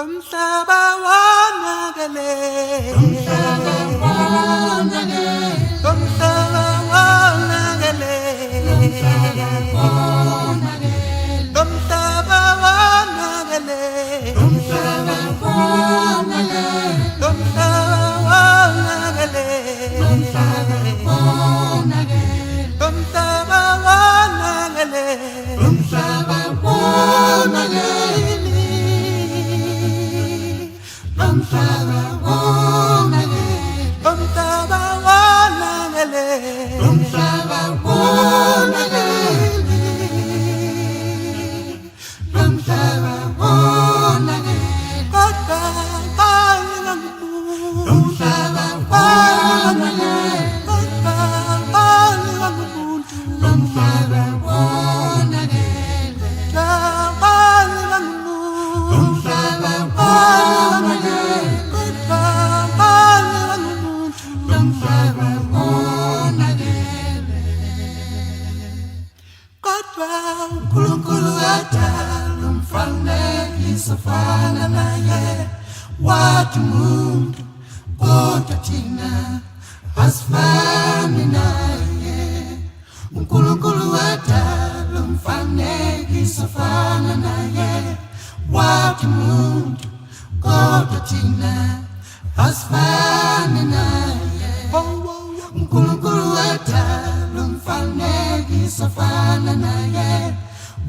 Umhlaba wonakele, umhlaba wonakele, umhlaba wonakele, umhlaba wonakele, umhlaba wonakele, umhlaba wonakele, umhlaba wonakele, umhlaba wonakele, umhlaba wonakele, umhlaba wonakele, umhlaba wonakele, umhlaba wonakele, kodwa bangamuntu, umhlaba wonakele, kodwa bangamuntu, umhlaba wonakele, bangamuntu, umhlaba wonakele, kodwa bangamuntu, umhlaba wonakele, kodwa uNkulunkulu wadala umfanekiso ofana naye, wathi umuntu kodwa thina asifani naye. uNkulunkulu wadala umfanekiso ofana naye, wathi umuntu kodwa thina asifani naye. uNkulunkulu wadala umfanekiso ofana naye,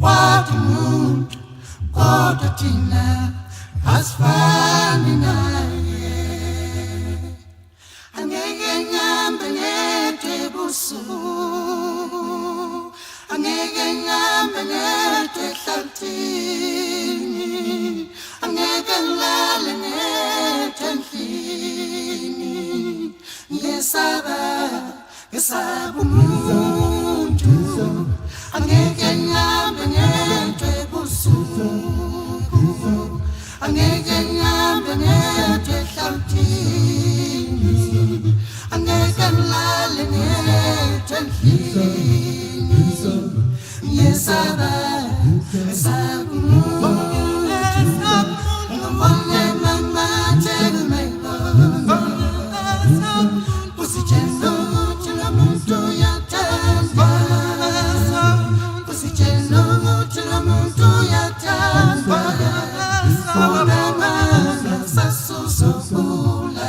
wathi umuntu kodwa thina asifani naye. Angeke ngihambe ngedwa ebusuku, angeke ngihambe ngedwa ehlathini, angeke ngilale ngedwa endlini. Ngiyesaba umuntu, angeke ngihambe ngedwa ebusuku, angeke ngihambe ngedwa ehlathini, angeke ngilale ngedwa endlini. Ngiyesaba umuntu, ngibone mamathi kumeyibona, usitshela ukuthi lo muntu uyathandwa, usitshela ukuthi lo muntu uyathandwa. Unamandla sasusukula,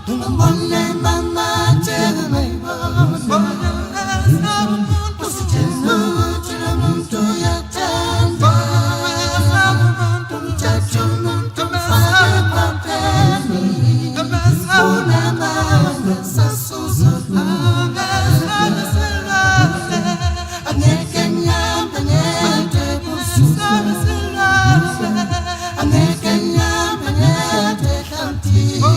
ngibone mamathi kumeyibona, usitshela ukuthi lo muntu uyathandwa. Umthatha umuntu umfake ephapheni, unamandla sasusukula. Angeke ngihambe ngedwa ebusuku, angeke ngihambe ngedwa ehlathini,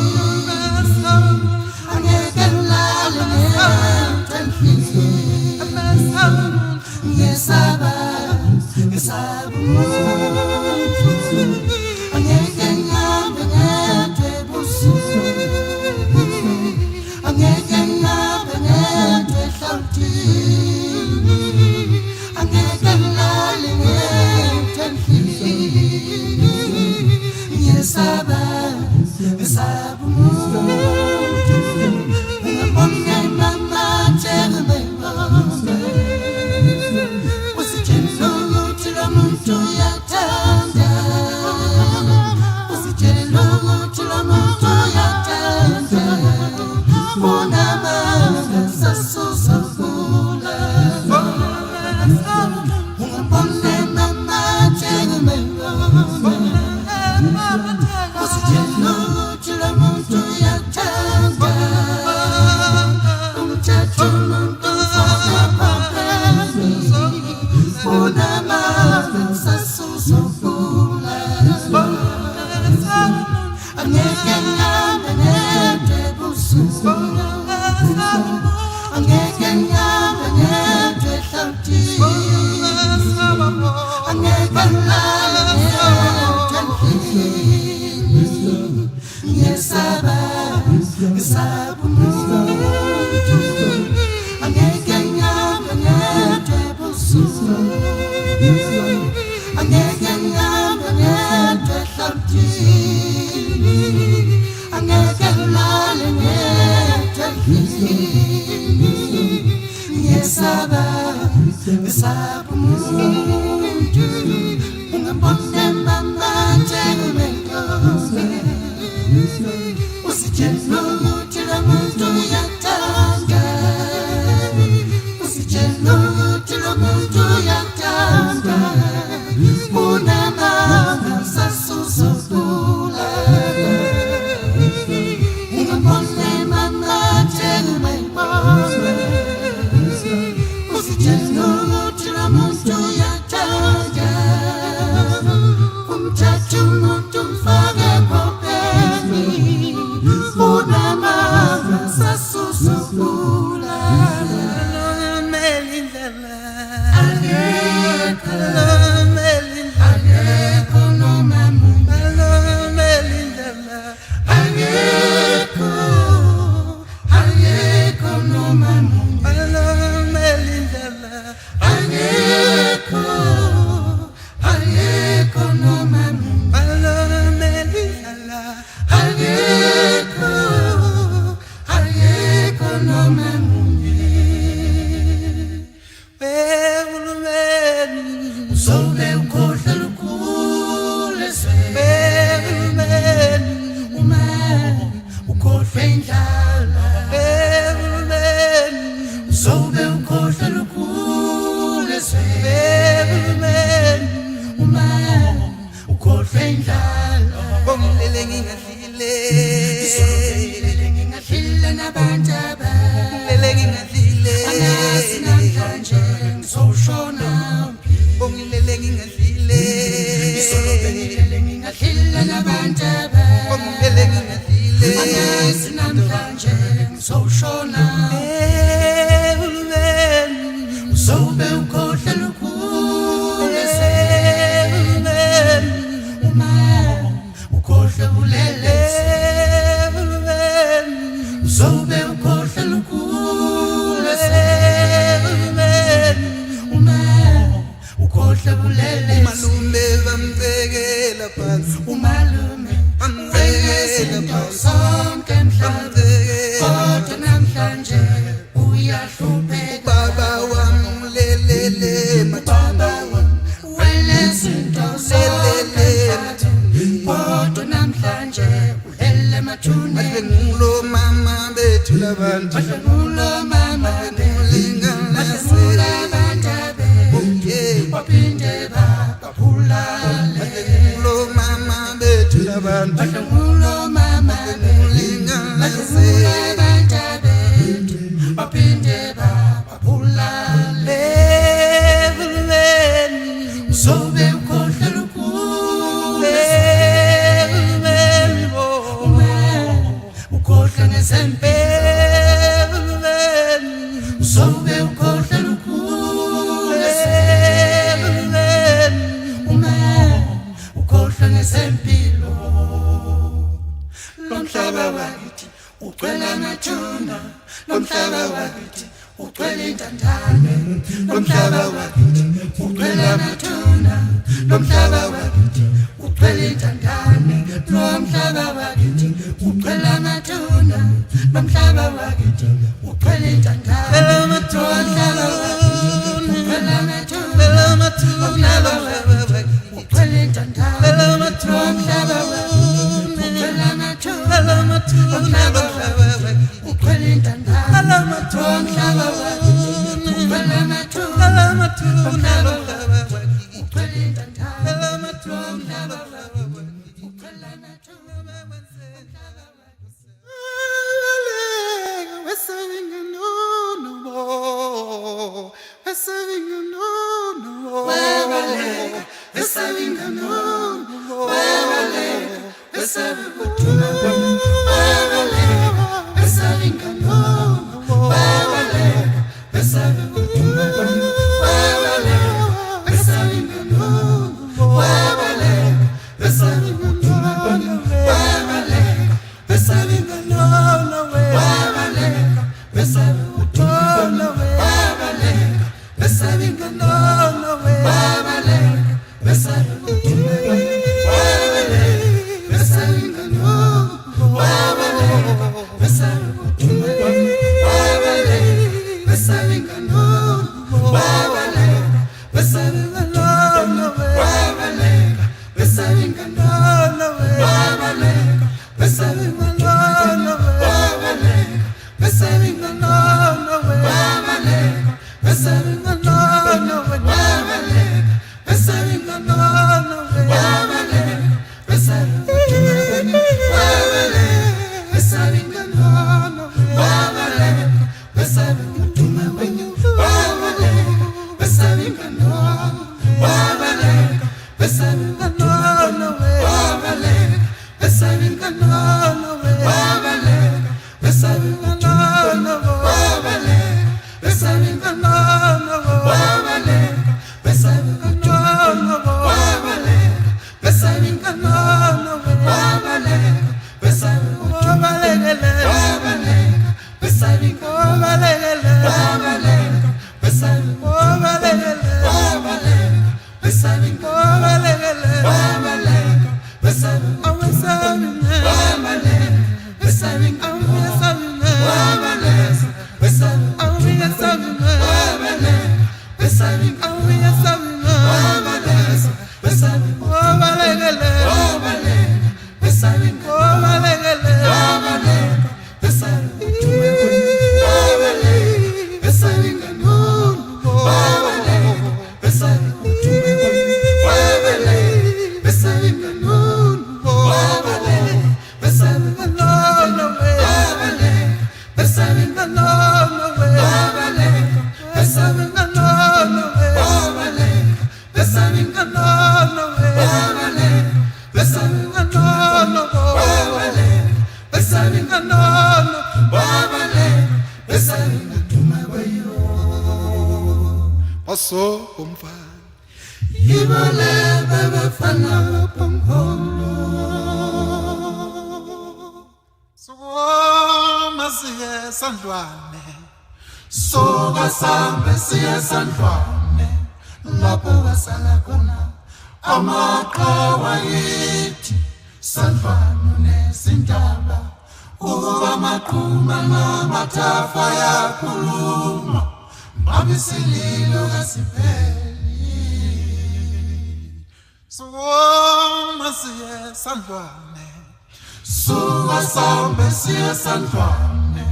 angeke ngilale ngedwa endlini. Ngiyesaba umuntu, angeke ngihambe ngedwa ebusuku, angeke ngihambe ngedwa ehlathini, angeke ngilale ngedwa endlini. Ngiyesaba umuntu, ngibone mamathi kumeyibona, usitshela ukuthi lo muntu uyathanda, usitshela ukuthi lo muntu uyathanda. Unamandla sasusukula, ngibone mamathi kumeyibona, usitshela ukuthi lo muntu uyathanda. Umthatha umuntu umfake ephapheni, unamandla sasusukula. Angeke ngihambe ngedwa ebusuku, angeke ngihambe ngedwa ehlathini, angeke ngilale ngedwa endlini. Ngiyesaba umuntu, angeke ngihambe ngedwa ebusuku, angeke ngihambe ngedwa Yesaba, yesaba umuntu. Ungabone mama njengomendoza. Usitshela ukuthi lo muntu uyathanda. Usitshela ukuthi lo muntu uyathanda. Unamanga sasusukula. Ungabone mama njengomendoza. Usitshela ukuthi lo muntu uyathanda. Umthatha umuntu umfake ephopeni. Unamanga sasusukula. Melindlela, Alekho, melindlela, alekho noma munye. melindlela, Alekho, alekho noma munye. melindlela, Alekho, alekho noma munye. melindlela, Alekho, alekho noma munye. behulumeni, Uzobe ukhohlwa lukhulu ezweni. behulumeni, Uma ukhohlwa indlala. behulumeni, Uzobe ukhohlwa lukhulu ezweni. behulumeni, Uma ukhohlwa indlala. bongilele ngingadlile, Ngizobelele ngingadlile nabantu lele ngingadlile, angazi namhlanje ngizoshona phi. bongilele ngingadlile, Ngizobelele ngingadlile nabantu bongilele ngingadlile, angazi namhlanje ngizoshona. behulumeni, Uzobe ukhohlwa lukhulu behulumeni, uma ukhohlwa bulelesi. behulumeni, Uzobe ukhohlwa lukhulu behulumeni, uma ukhohlwa bulelesi. umalume bamcekela phansi, Umalume bamcekela izinto phansi, zonke emhlabeni, bamcekela, kodwa namhlanje uyahlupheka. baba wamlelele Baba wami welezinto zonke emhlabeni, kodwa namhlanje ulele emathuneni. ngulo mama bethu labantu, Badlamulo mama ulinganisela, abantu abe baphinde babulale. ngulo mama bethu labantu, Badlamulo mama ulinganisela, abantu abe baphinde babulale. behulumeni, Uzobe ukhohlwa lukhulu behulumeni, uma ukhohlwa ngezempilo. behulumeni, Uzobe ukhohlwa lukhulu behulumeni, uma ukhohlwa ngezempilo. Lomhlaba wakithi ugcwele amathuna, lomhlaba wakithi ugcwele intandane, lomhlaba wakithi ugcwele amathuna, lomhlaba wakithi ugcwele intandane, lomhlaba wakithi ugcwele amathuna, lomhlaba wakithi ugcwele intandane, lomhlaba wakithi ugcwele amathuna, lomhlaba wakithi ugcwele intandane, lomhlaba wakithi ugcwele amathuna, lomhlaba wakithi ugcwele intandane, lomhlaba wakithi ugcwele amathuna, lomhlaba wakithi ugcwele intandane, lomhlaba wakithi ugcwele So umfana Ibole bebefana pamholo Soma siye sandwane Soka sambe siye sandwane Lapho wasala khona amaqhawa yithi Sandwane nesindaba Uba maqhuma namathafa yakhuluma Abisililo kasipeli Soma siye sandwane Suka sambe siye sandwane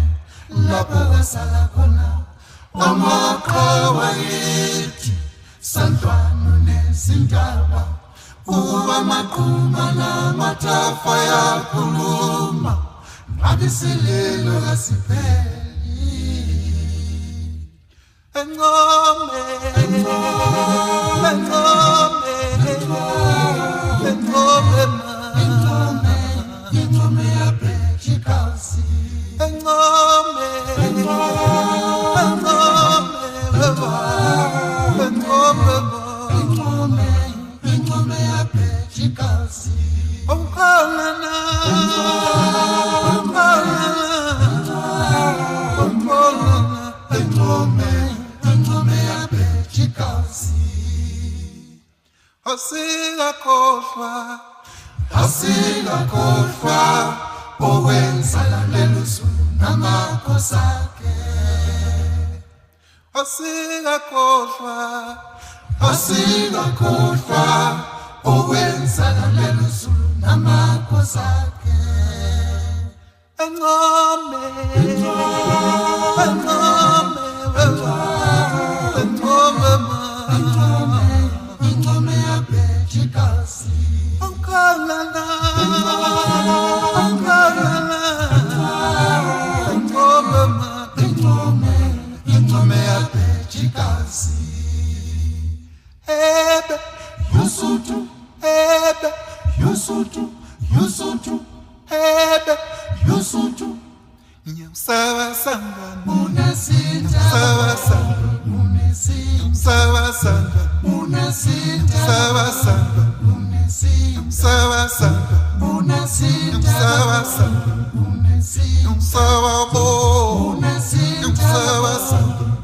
Lapho wasala khona amaqhawa yithi Sandwane nesindaba Uba maqhuma namathafa yakhuluma Abisililo kasipeli Engome ya Bechikasi Engome ya Bechikasi Asikakhohlwa okwenzala lelusu namakhosi akhe Asikakhohlwa okwenzala lelusu namakhosi akhe Engome ya Bechikasi Engome ya Bechikasi Ebe Yusutu Ebe Yusutu Ebe Yusutu Nyasawa sangana Unesinta Sawa sangana Unesinta Sawa sangana Unesinta Sawa sangana Unesinta Sawa sangana Unesinta Sawa sangana Unesinta Sawa bo Unesinta Sawa sangana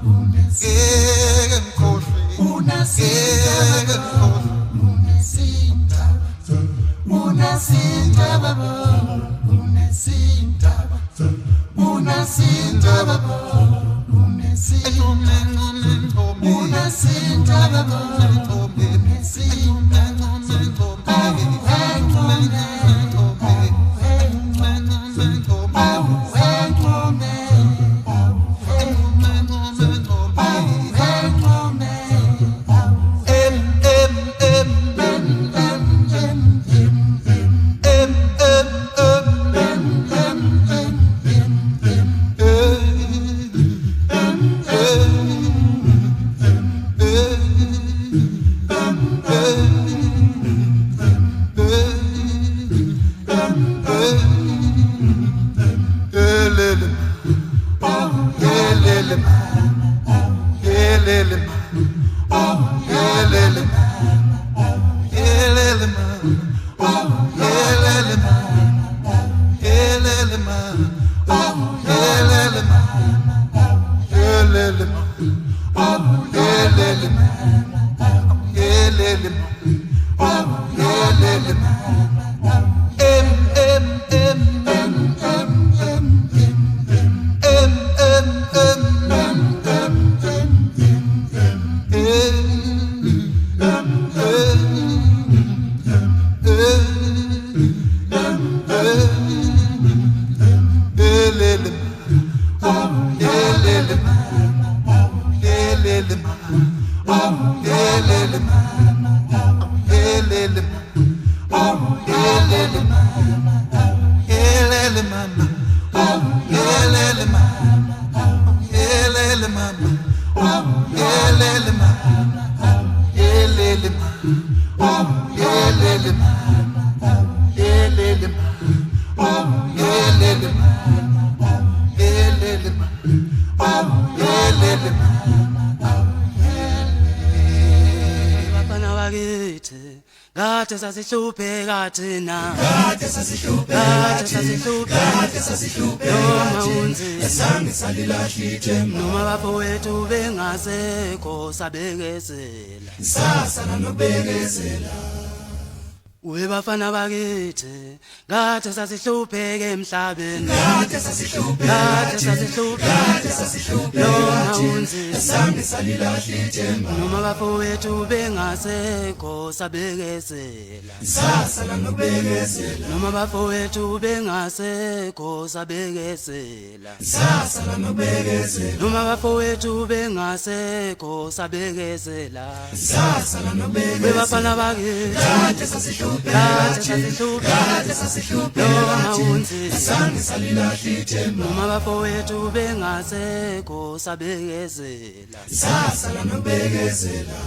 Ege mkoshwe Ege mkoshwe Unesinta baba Unesinta baba Unesinta baba Elele mama, elele mama, elele mama, elele mama, elele mama, elele mama, elele mama, elele mama, elele mama, elele mama, elele mama. Bafana bakithi kade sasihlupheka thina kade sasihlupheka noma unzima esange salilahla ithemba noma bafowethu bengasekho sabekezela sasala nobekezela we bafana bakithi kade sasihlupheka emhlabeni kade sasihlupheka noma unzima esange salilahla ithemba noma bafowethu bengasekho sabekezela sasala nobekezela noma bafowethu bengasekho sabekezela sasala nobekezela noma bafowethu bengasekho sabekezela sasala nobekezela bafana bakithi kade sasihlupheka noma unzima esange salilahla ithemba noma bafowethu bengasekho sabekezela sasala nobekezela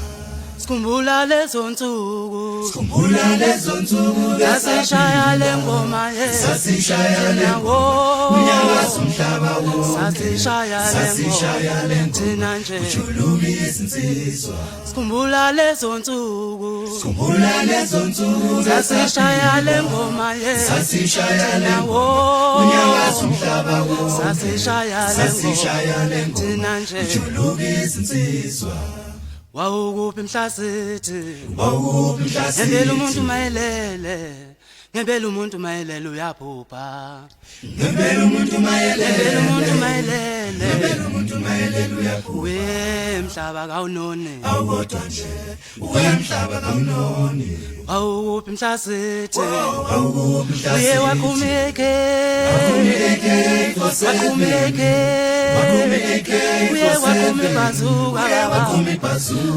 sikhumbula lezo nsuku khumbula lezo nsuku sasishaya lengoma sasishaya nawo unyakaza umhlaba wonke sasishaya lengoma thina nje ujuluka izinsizwa sikhumbula lezo nsuku khumbula lezo nsuku sasishaya lengoma sasishaya nawo unyakaza umhlaba wonke sasishaya lengoma thina nje ujuluka izinsizwa wawukuphi mhlasithi wawukuphi mhlasithi ngempela umuntu mayelele ngempela umuntu mayelele uyaphupha ngempela umuntu mayelele uyaphupha we mhlaba kawunoni awukodwa nje wemhlaba kawunoni wawukuphi mhlasithi wawukuphi mhlasithi uye wakhumeke uye wakhumibhazuka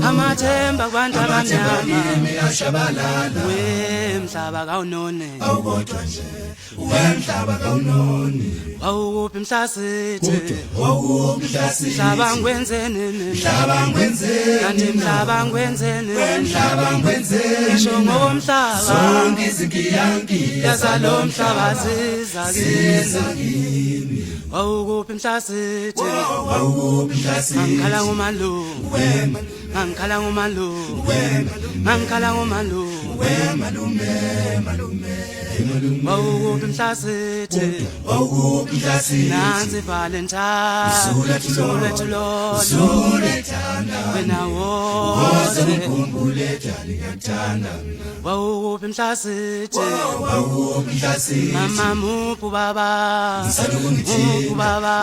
amathemba kubantu abamnyama ashabalala wemhlaba kawunoni awukodwa nje wemhlaba kawunoni wawukuphi mhlasithi wawukuphi mhlasithi mhlaba ngikwenzeni kanti mhlaba ngikwenzeni ngisho ngokomhlaba zonke izinkiyankiya yazalomhlaba ziza kimi wawukuphi mhlasithi wawukuphi mhlasithi ngikhala ngomalume ngikhala ngomalume wawukuphi mhlasithi wawukuphi mhlasithi nansi valentine zulethana wena woze woze ukhumbule jali ngiyakuthanda wawukuphi mhlasithi wawukuphi mhlasithi mama muphu baba Ngisalokungithini, ubaba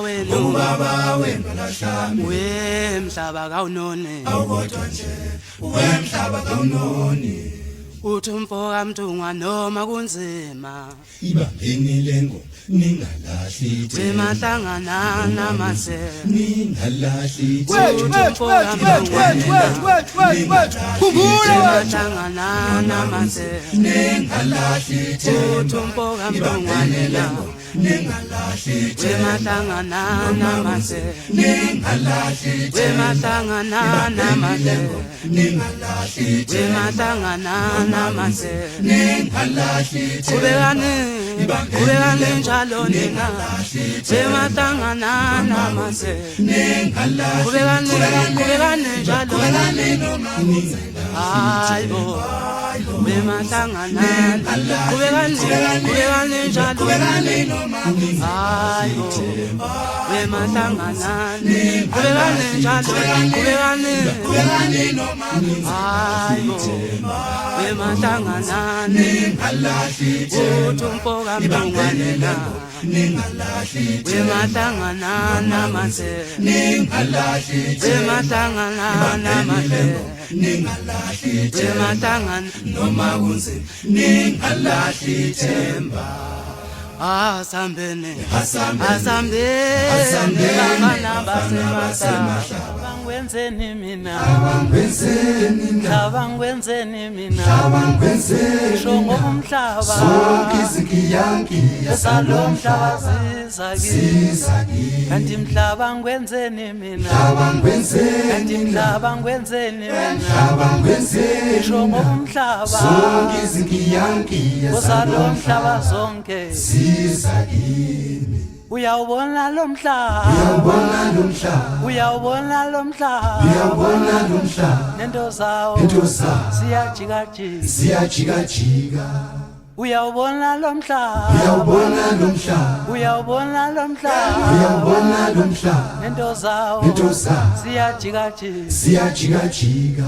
wenu ubaba wena lahlami we mhlaba kawunoni awukodwa nje wemhlaba kawunoni uthi umfoka mthungwa noma kunzima ibambeni lengo ningalahli wemahlangana namase ningalahli uthi umfoka mthungwa wemahlangana namase ningalahli uthi umfoka mthungwa ningalahli wemahlangana namase ningalahli wemahlangana namase ningalahli wemahlangana namase ningalahli kubekani njalo nina wemahlangana namase kubekani njalo hayibo wemahlangana kubekani njalo hayibo wemahlangana kubekani njalo hayibo wemahlangana uthi umfoka mthungwanena wemahlangana namase wemahlangana namase wemahlangana noma kunzima ningalahli ithemba asambene bafana basemasaba ngwenzeni mina abangwenzeni mhlaba ngwenzeni mina abangwenzeni shongo umhlaba sonke izinkiyanki esalomhlaba sizaki sizaki kanti mhlaba ngwenzeni mina abangwenzeni kanti mhlaba ngwenzeni mina abangwenzeni shongo umhlaba sonke izinkiyanki esalomhlaba zonke sizaki uyawubona lo mhlaba uyawubona lo mhlaba uyawubona lo mhlaba uyawubona lo mhlaba nento zawo siyajikajika siyajikajika uyawubona lo mhlaba uyawubona lo mhlaba uyawubona lo mhlaba uyawubona lo mhlaba nento zawo siyajikajika siyajikajika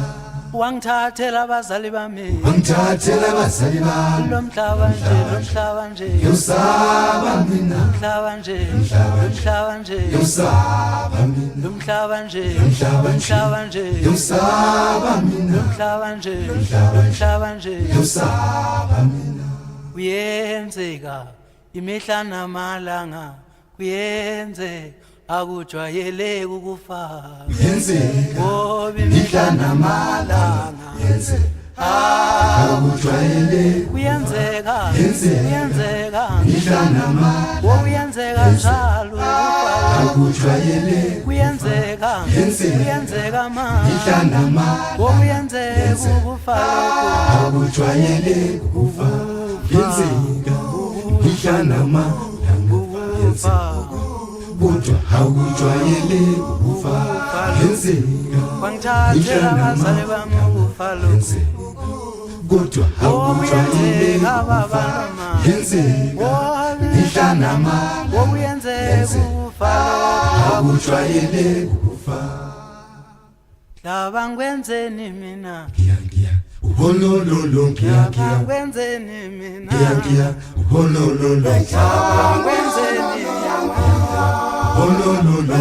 wangithathela abazali bami angithathela abazali bami lo mhlaba nje yosaba mina mhlaba nje mhlaba nje yosaba mina lo mhlaba nje mhlaba nje yosaba mina mhlaba nje mhlaba nje yosaba mina kuyenzeka imihla namalanga kuyenze akujwayeleke ukufa yenzeka ngoba imihla namalanga akujwayeleke kuyenzeka mihla namalanga kuyenzeka njalo ukufa akujwayeleke kuyenzeka manje mihla namalanga kuyenzeka ukufa akujwayeleke ukufa yenzeka mihla namalanga ukufa kodwa akujwayeleke ukufa yenzeka wangithathela abazali bami ukufa lokhu kodwa akujwayeleke baba noma yenzeka mihla namalanga kuyenzeka ukufa akujwayeleke ukufa mhlaba ngwenzeni mina uholololo mhlaba ngwenzeni mina uholololo mhlaba ngwenzeni mina uholololo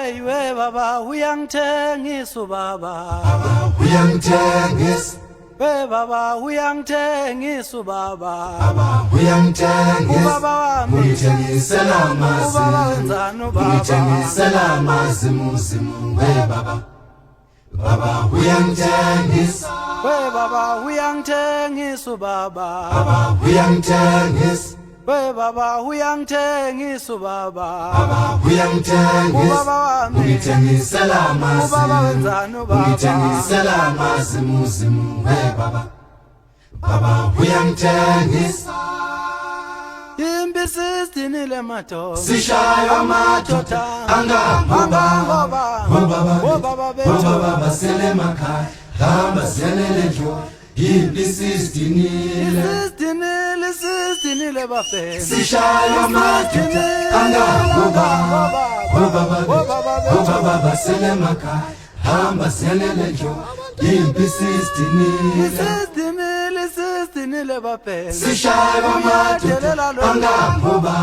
Hey we baba uyangithengisa ubaba uyangithengisa we baba uyangithengisa ubaba uyangithengisa ubaba wami ungithengisela amazi ubaba wenzani ubaba ungithengisela amazi muzimu we baba uyangithengisa we baba uyangithengisa ubaba uyangithengisa we baba uyangithengisa ubaba uyangithengisa ubaba wami ungithengisela amazi ubaba wenzani ubaba ungithengisela amazi muzimu we baba uyangithengisa impisi sidinile madoda sishaya amadoda angahamba obaba basele emakhaya hamba siyalele ndlo impisi sidinile bafana sishaya amadoda angahamba obaba basele emakhaya hamba siyalele ndlo impisi sidinile bafana sishaya amadoda angahamba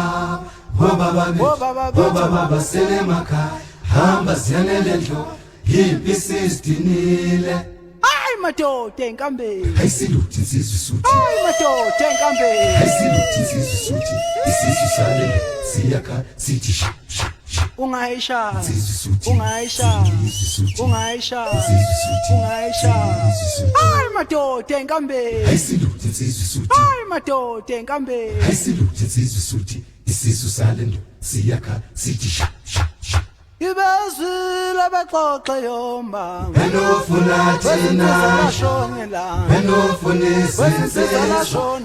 obaba basele emakhaya hamba siyalele ndlo impisi sidinile ay madoda enkambeni ayisiluthi insizwe suthi ay madoda enkambeni ayisiluthi insizwe suthi isizwe sale siyakha sithi sha ungayisha insizwe suthi ungayisha ay madoda enkambeni ayisiluthi insizwe suthi ay madoda enkambeni ayisiluthi insizwe suthi isizwe sale ndo siyakha sithi sha Ibezile bexoxe yomba benofuna thina benofuna izinsizo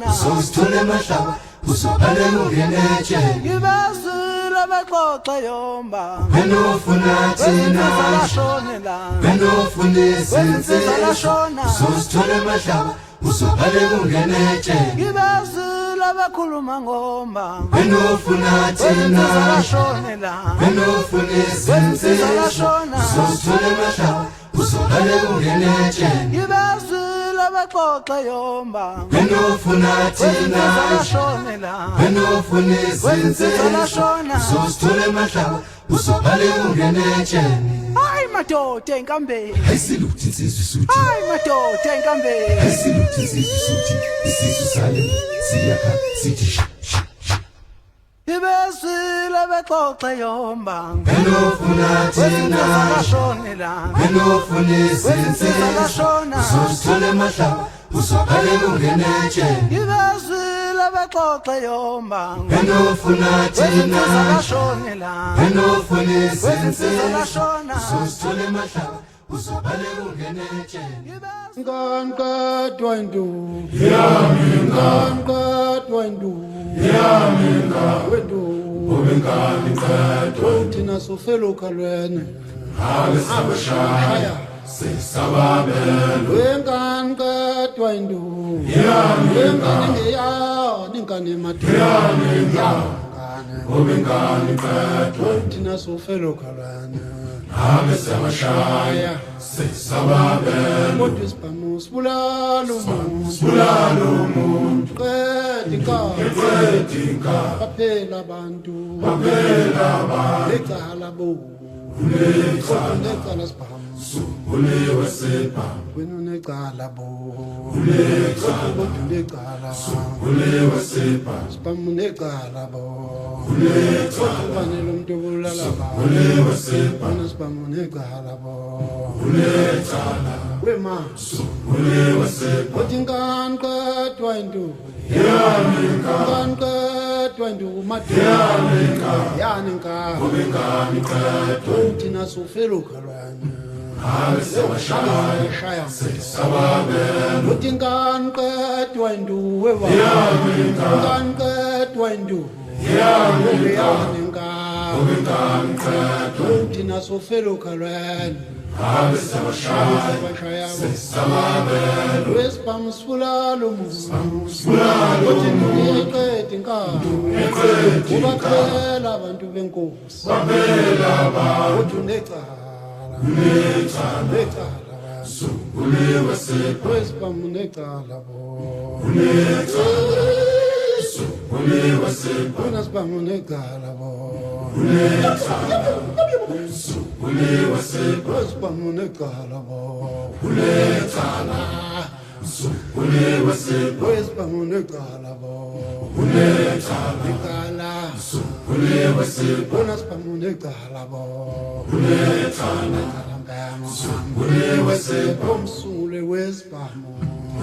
uzosithola emahlaba uzobhale ungeneje Ibezile bexoxe yomba benofuna thina benofuna izinsizo uzosithola emahlaba uzobhale ungeneje Ibezile bekhuluma ngomba benofuna thina benofuna izinsizo uzosithola emahlaba uzobhale ungeneje Ibezile bexoxe yomba benofuna thina benofuna izinsizo uzosithola emahlaba uzobhale ungeneje Hayi madoda enkambeni ayisiluthi insizwe suthi Hayi madoda enkambeni ayisiluthi insizwe suthi isizwe sale siyakha sithi Ibezile bexoxe yomba benofuna thina benofuna izinsizo uzosithola emahlaba uzobhale ungeneje Ibezile bexoxe yomba benofuna thina benofuna izinsizo uzosithola emahlaba uzobhale ungeneje Ngankadwa indu yami ngankadwa indu yami wendu ubengani ngedwa thina sofelo khalwene abesabashaya sesababelo wengankadwa indu yami ngeya ningane yami ngane ubengani ngedwa thina sofelo khalwene abesabashaya sesababelo kodwa isibhamu sibulala umuntu qedinka baphela abantu lecala bo lecala sibhamu uliwe sibhamu wena necala bo lecala uliwe sibhamu sibhamu necala bo kufanele umuntu obulala uliwe sibhamu wena sibhamu necala bo wema uliwe sibhamu uthi ngani qedwa intu yami ngani qedwa intu yani nka ubengani ngedwa thina sofelo khalwane abesabashaya sesababelo uthi ngani qedwa intu wewa ngani qedwa intu yani nka ubengani ngedwa thina sofelo khalwane abesabashaya sesababelo wesibhamu sibulala umuntu bulalo eqeda inkalo ubaphela abantu benkosi babela uthi unecala uliwe sibhamu wesibhamu necala bo uliwe sibhamu wena sibhamu necala bo uliwe sibhamu wesibhamu necala bo uliwe sibhamu wesibhamu necala bo necala uliwe sibhamu wena sibhamu necala bo uliwe sibhamu umsungule wesibhamu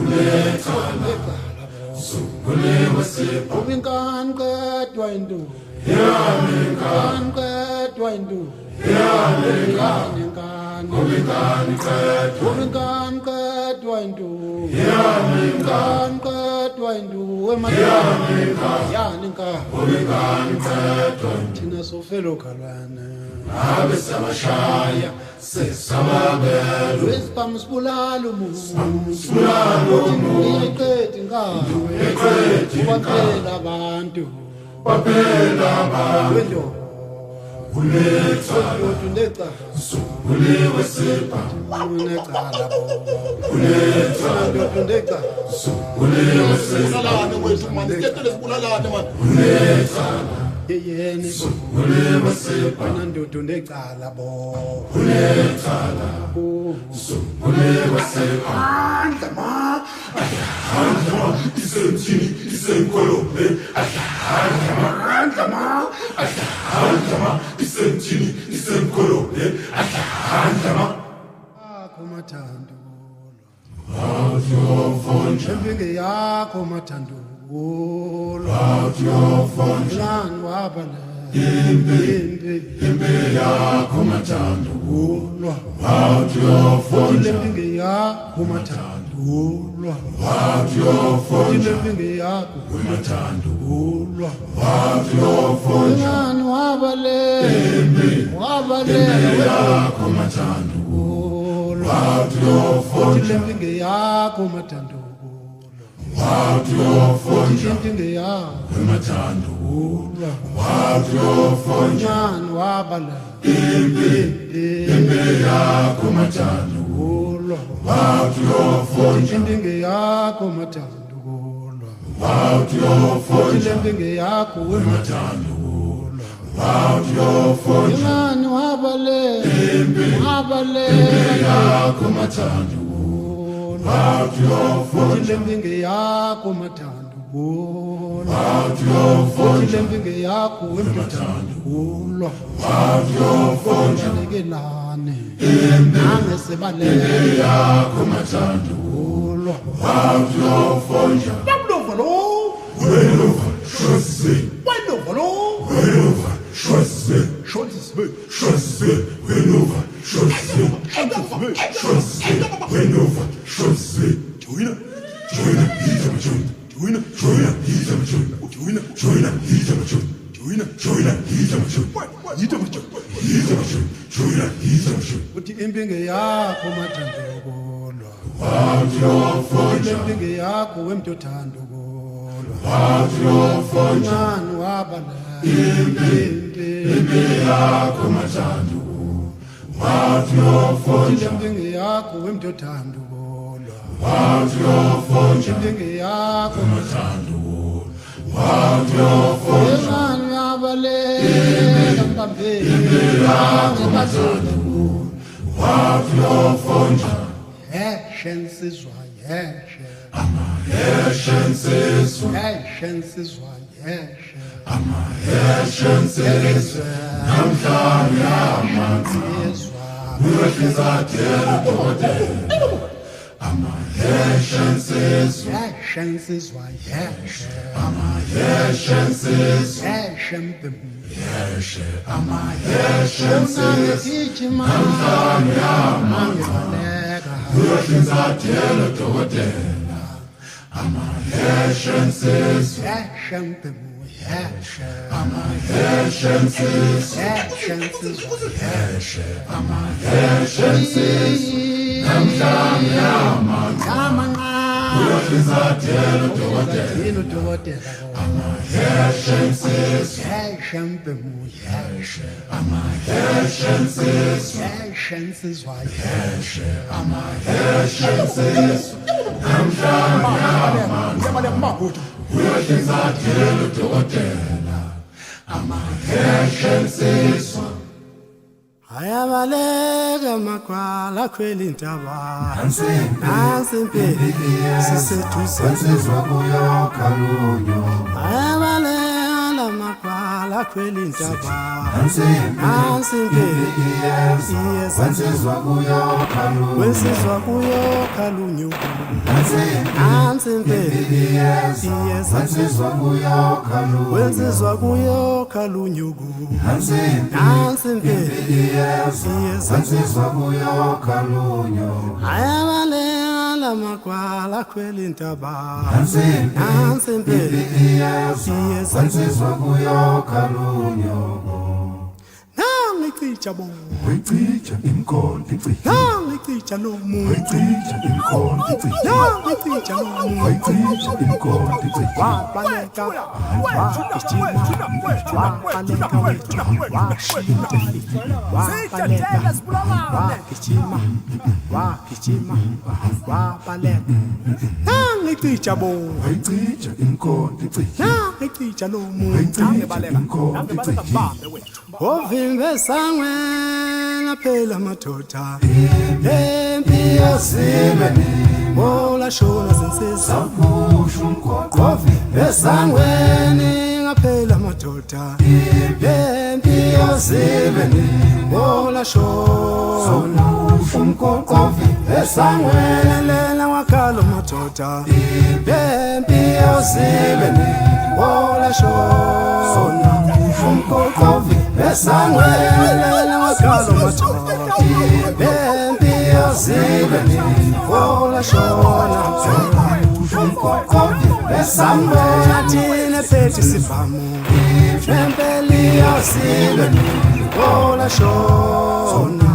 necala bo uliwe sibhamu ubinkani qedwa intu yami ngani qedwa intu ngani ubengani ngedwa ubinkani qedwa intu yami ngani qedwa intu yani nka ubengani ngedwa thina sofelo khalwane abesabashaya sesababelo wesibhamu sibulala umuntu bulalo eqeda inkalo ubaphela abantu babela wendo unecala uthi necala uliwe sibhamu necala bo unecala uthi necala uliwe sibhamu Bulalane wethu manje ketele sibulalane manje unecala yeyeni uliwe sibhamu wena ndodo necala bo unecala uliwe sibhamu isentini isenkolombe isentini isenkolombe akho mathandulo awutyofondla empinge yakho mathandulo awutyofondla lani wabale impi yakho mathando wathi uyofonja Impinge yakho mathando wathi uyofonja Impinge yakho mathando ulwa wathi uyofonja Ngani wabale yakho mathando wathi uyofonja Impinge yakho mathando wathi uyofonja Impinge yakho mathando ulwa wathi uyofonja Ngani wabale impi yakho mathando ulwa wathi uyofonja Impinge yakho mathando ulwa wathi uyofonja Impinge yakho mathando wathi uyofonja Ngani wabale yakho mathando wathi uyofonja Impinge yakho mathando ulwa wathi uyofonja Impinge yakho mathando ulwa wathi uyofonja Ngekelane Nangesebale yakho mathando ulwa wathi uyofonja Yamlova lo welova shwese Wendova lo welova shwese Shotisibe shwese welova shwese shwese welova shwese joina hita majoina joina hita majoina joina hita majoina joina hita majoina hita majoina joina hita majoina Uthi impinge yakho mathando ulwa wathi uyofonja Impinge yakho wemntothando ulwa wathi uyofonja Ngani wabale impi yakho mathando wathi uyofonja Impinge yakho wemntothando ulwa wathi uyofonja Impinge yakho mathando wathi uyofonja Ngani wabale Kampambe Ngibazile wathi uyofonja Shensizwa yeshe eshensizwa Shensizwa yeshe eshensizwa namhlanje amanzi Yezwa uyehliza thela dokotela eshensizwa Shensizwa yeshe eshensizwa Shempe eshensizwa Gijima Mangibaleka uyehliza thela dokotela eshensizwa Shempe Yeshe eshensizwa Shensizwa eshensizwa namhlanje amanzi Yamancane uyehliza thela dokotela Yino dokotela eshensizwa Shempe Yeshe eshensizwa Shensizwa eshensizwa namhlanje amanzi uyehliza thela dokotela eshensizwa Ayabaleka magwala khwela intaba ansimbi Nansimpi siseduze wensizwa kuyokhalunyo Ayabaleka la magwala khwela intaba ansimbi Nansimpi wensizwa kuyokhalunyo wensizwa kuyokhalunyuku Nansimpi wensizwa kuyokhalunyo wensizwa kuyokhalunyuku ansimbi Nansimpi wensizwa kuyokhalunyo Ayabaleka la magwala khwela intaba ansimbi Nansimpi wensizwa kuyokhalunyo Nangicija bo wicija imkonti cija Nangicija lo muntu wicija imkonti cija Nangicija lo muntu wicija imkonti cija Wabaleka wagijima Wabaleka wethu washintsha Wabaleka wagijima Wabaleka Nangicija bo wicija imkonti cija Nangicija lo muntu wicija imkonti cija Ovimbe sangwena phela madoda Lempi yosibeni Mola shona zinsisa Pusha umgoqo Esangweni ngaphela madoda Lempi yosibeni Mola shona Pusha umgoqo Esangweni lela wakhala madoda Lempi yosibeni Mola shona umkokovi besangwele wakalo mathoti bempi yozilweni vola shona umkokovi besangwele thine phethi sifamu bempeli yozilweni vola shona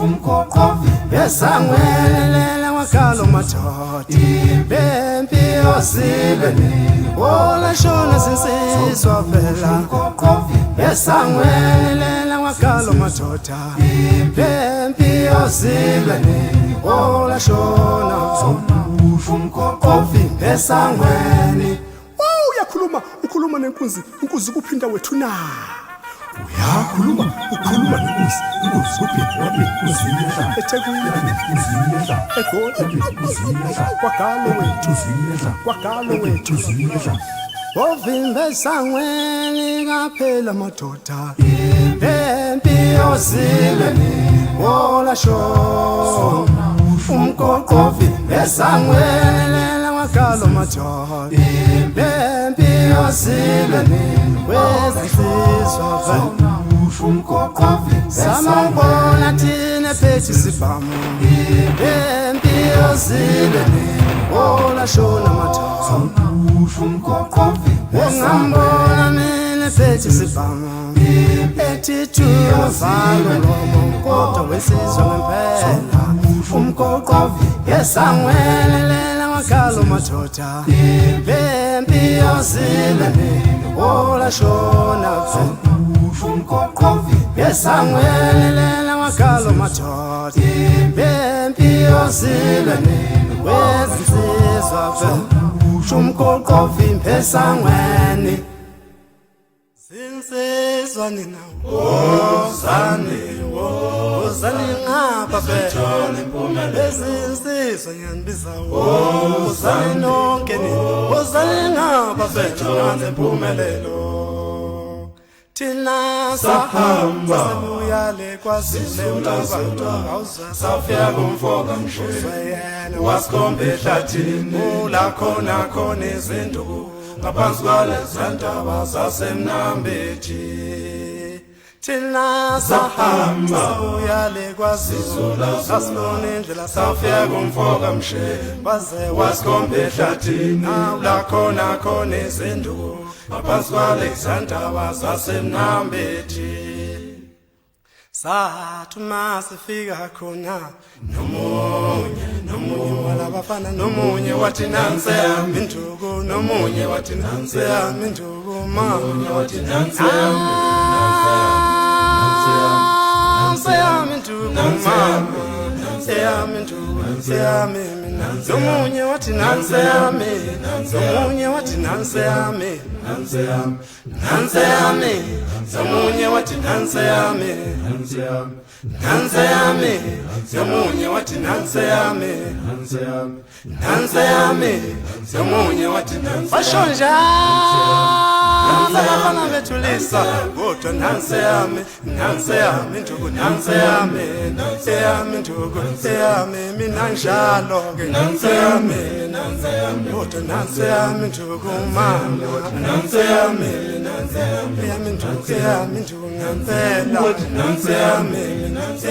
umkokovi besangwele wakalo mathoti bempi yozilweni vola shona sinsizwa phela besangwele wakalo mathota bempi yozilweni vola shona umkokovi besangweni. Ukhuluma nenkunzi kuphinda wethu na. Ukhuluma nenkunzi kuphinda nenkunzi yedla eThekwini kwagalo wethu Ovimbe sangweni kaphela madoda bempi yozilweni vola shona umkokovi besangwele wakalo madoda bempi yozilweni wezisizwa vela umkokovi samabona thine phethi sifamu bempi yozilweni vola shona madoda umkokovi ungambona mina phethi sifamu ethi valo lomo kodwa wesizwe ngempela umkokovi yesangwele wakalo madoda bempi yozilweni vola shona umkokovi yesangwele wakalo madoda bempi yozilweni wezisizwa vela umkokovi mpesangweni sinsizwa nina wozani ngapha phela sinsizwa ngiyanbiza wozani nonke nina wozani ngapha phela nanze impumelelo thina sahamba sibuya le kwazile umntazana safika kumfoka mshuzwa yena wasikhomba ehlathini la khona izinduku ngaphansi kwalezandaba zasemnambethi thina sahamba sibuya le kwazile sasibona indlela safika kumfoka mshe baze wasikhomba ehlathini la khona izinduku ngaphansi kwalezandaba zasemnambethi sathi masifika khona nomunye walabafana nomunye wathi nansi yami induku nomunye wathi nansi yami induku nomunye wathi nansi yami induku nomunye wathi nansi yami nomunye wathi nansi yami Somunye wathi nansi yami somunye wathi nansi yami somunye wathi nansi bashonja abafana bethulisa kodwa nansi yami induku nansi yami induku mina njalo ke nansi yami kodwa nansi yami induku mama nansi yami induku ngempela nansi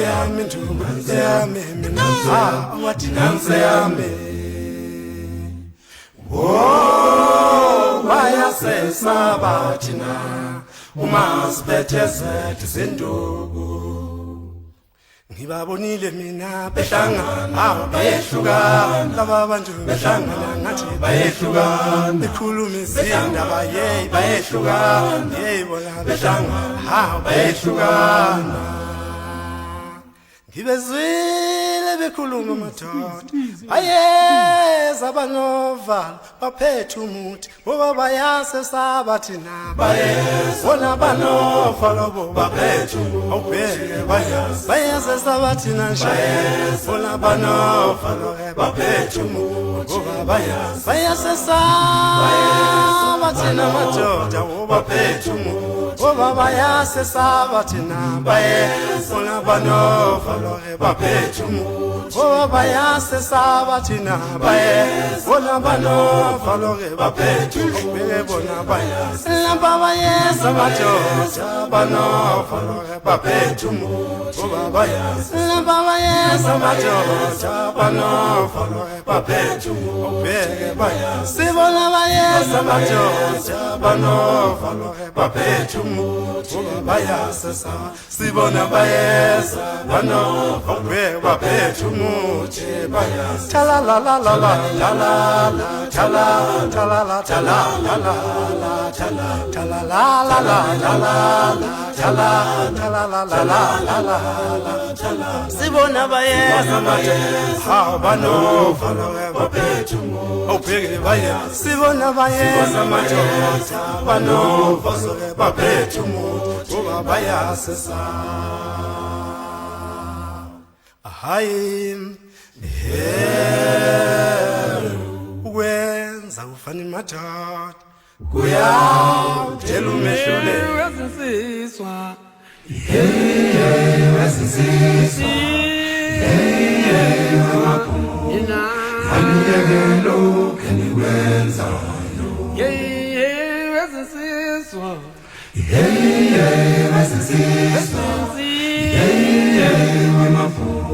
yami induku wathi nansi yami bayasesaba thina uma sibethezela izinduku ngibabonile mina behlangana bayehlukana laba bantu behlangana ngathi bayehlukana ikhuluma izindaba bayehlukana bona behlangana bayehlukana ngibezwile bekhuluma madoda bayeza banovalo baphethe umuthi ngoba bayasesaba thina bayeza banovalo baphethe umuthi bayasesaba thina nje bona banovalo baphethe umuthi ngoba bayasesaba thina madoda baphethe umuthi Baba yase sabatina baye Bona bano valore babetu Baba yase sabatina baye Bona bano valore babetu Bona baye Baba yase sabato Bano valore babetu Baba yase sabato Bano valore babetu Baba Sibona baye sabato Bano valore babetu Baba yase Sibona baye Bano valore babetu Tala la la la la tala tala tala la tala tala tala tala la la la tala tala tala la la la la tala Sibona baye samate ha bano valore babetu opege baye Sibona baye samate bano valore babetu Baba yase sa Hai wenza ufani matata kuya telu meshole wesiswa wesiswa ina aniyelo keniwenza wesiswa wesiswa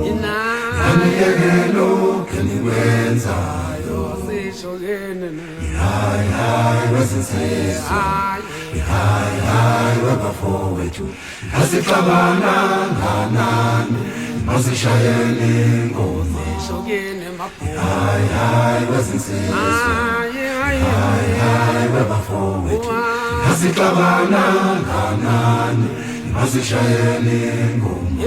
ina aniyelo keniwenza sishogene hayi wesiswa hayi wabafowethu asixabana nganani masishayele ingoma sishogene mapho hayi wesiswa hayi wabafowethu asixabana nganani masishayele ingoma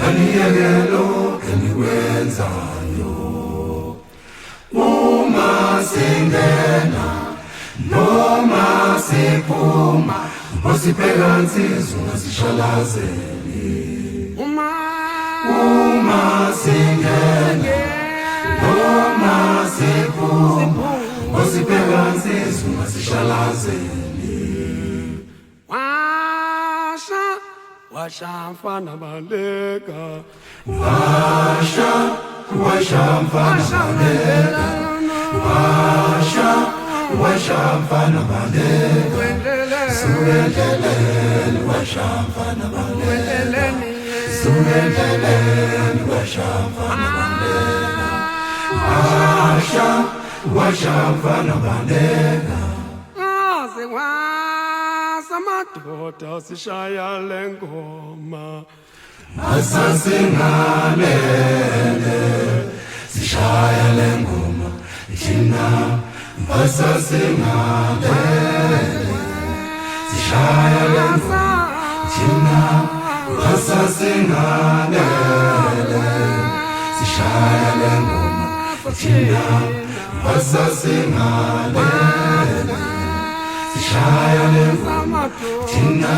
aniyelo keniwenzayo uma singena noma siphuma osibheka insizwa ngasishalazeli uma singena noma siphuma osibheka insizwa ngasishalazeli Washa mfana baleka Washa mfana baleka Washa mfana baleka Suendeleni washa mfana baleka Suendeleni washa mfana baleka Washa mfana baleka Madoda sishaya lengoma asasingalele sishaya lengoma thina asasingalele sishaya lengoma thina asasingalele sishaya lengoma thina asasingalele Shaya lengoma thina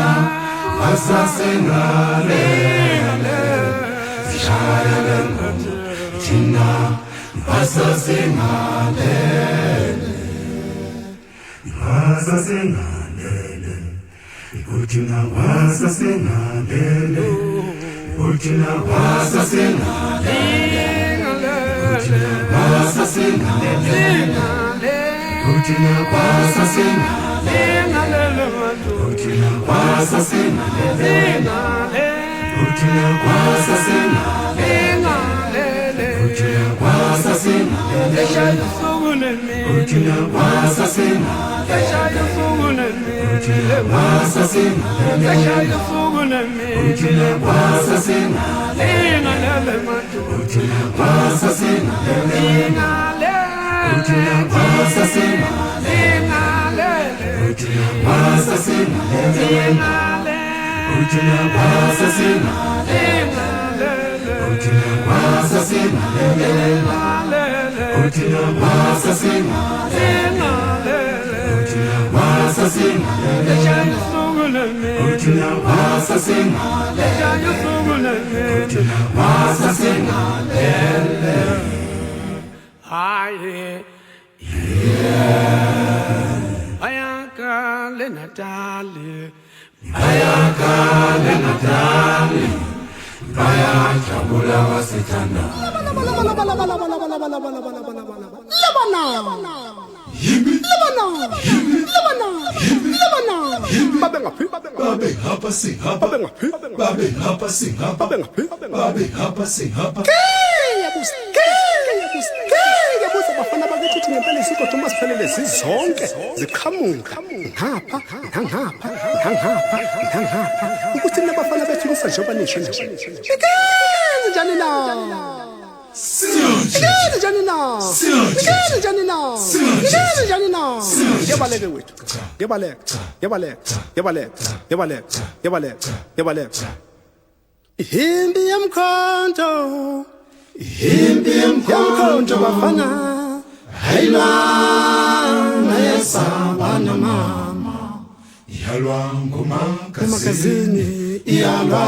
asasingalele Shaya lengoma thina asasingalele asasingalele uthina asasingalele uthina asasingalele uthina asasingalele uthina asasingalele Utina kwasa sina Utina kwasa sina Utina kwasa sina Utina kwasa sina Utina kwasa sina Utina kwasa sina Utina kwasa sina Utina kwasa sina Utina kwasa sina Utina kwasa sina Utina kwasa sina Utina kwasa sina Utina kwasa sina Utina kwasa sina Utina kwasa sina haye bayakale natali bayajabula wasithanda babe ngaphi babe hapa singapha babe ngaphi babe hapa singapha babe ngaphi babe hapa singapha yabusa bafana bakithi ngempela isigodwa masiphelele zizonke ziqhamuka ngapha ukuthi nabafana bethu ngisajjoba nisho nje njani na Ngene njani na Ngebaleke wethu Ngebaleke Ihimbi yemkhonto bafana hayilwa nayesaba namama iyalwa ngumakazini iyalwa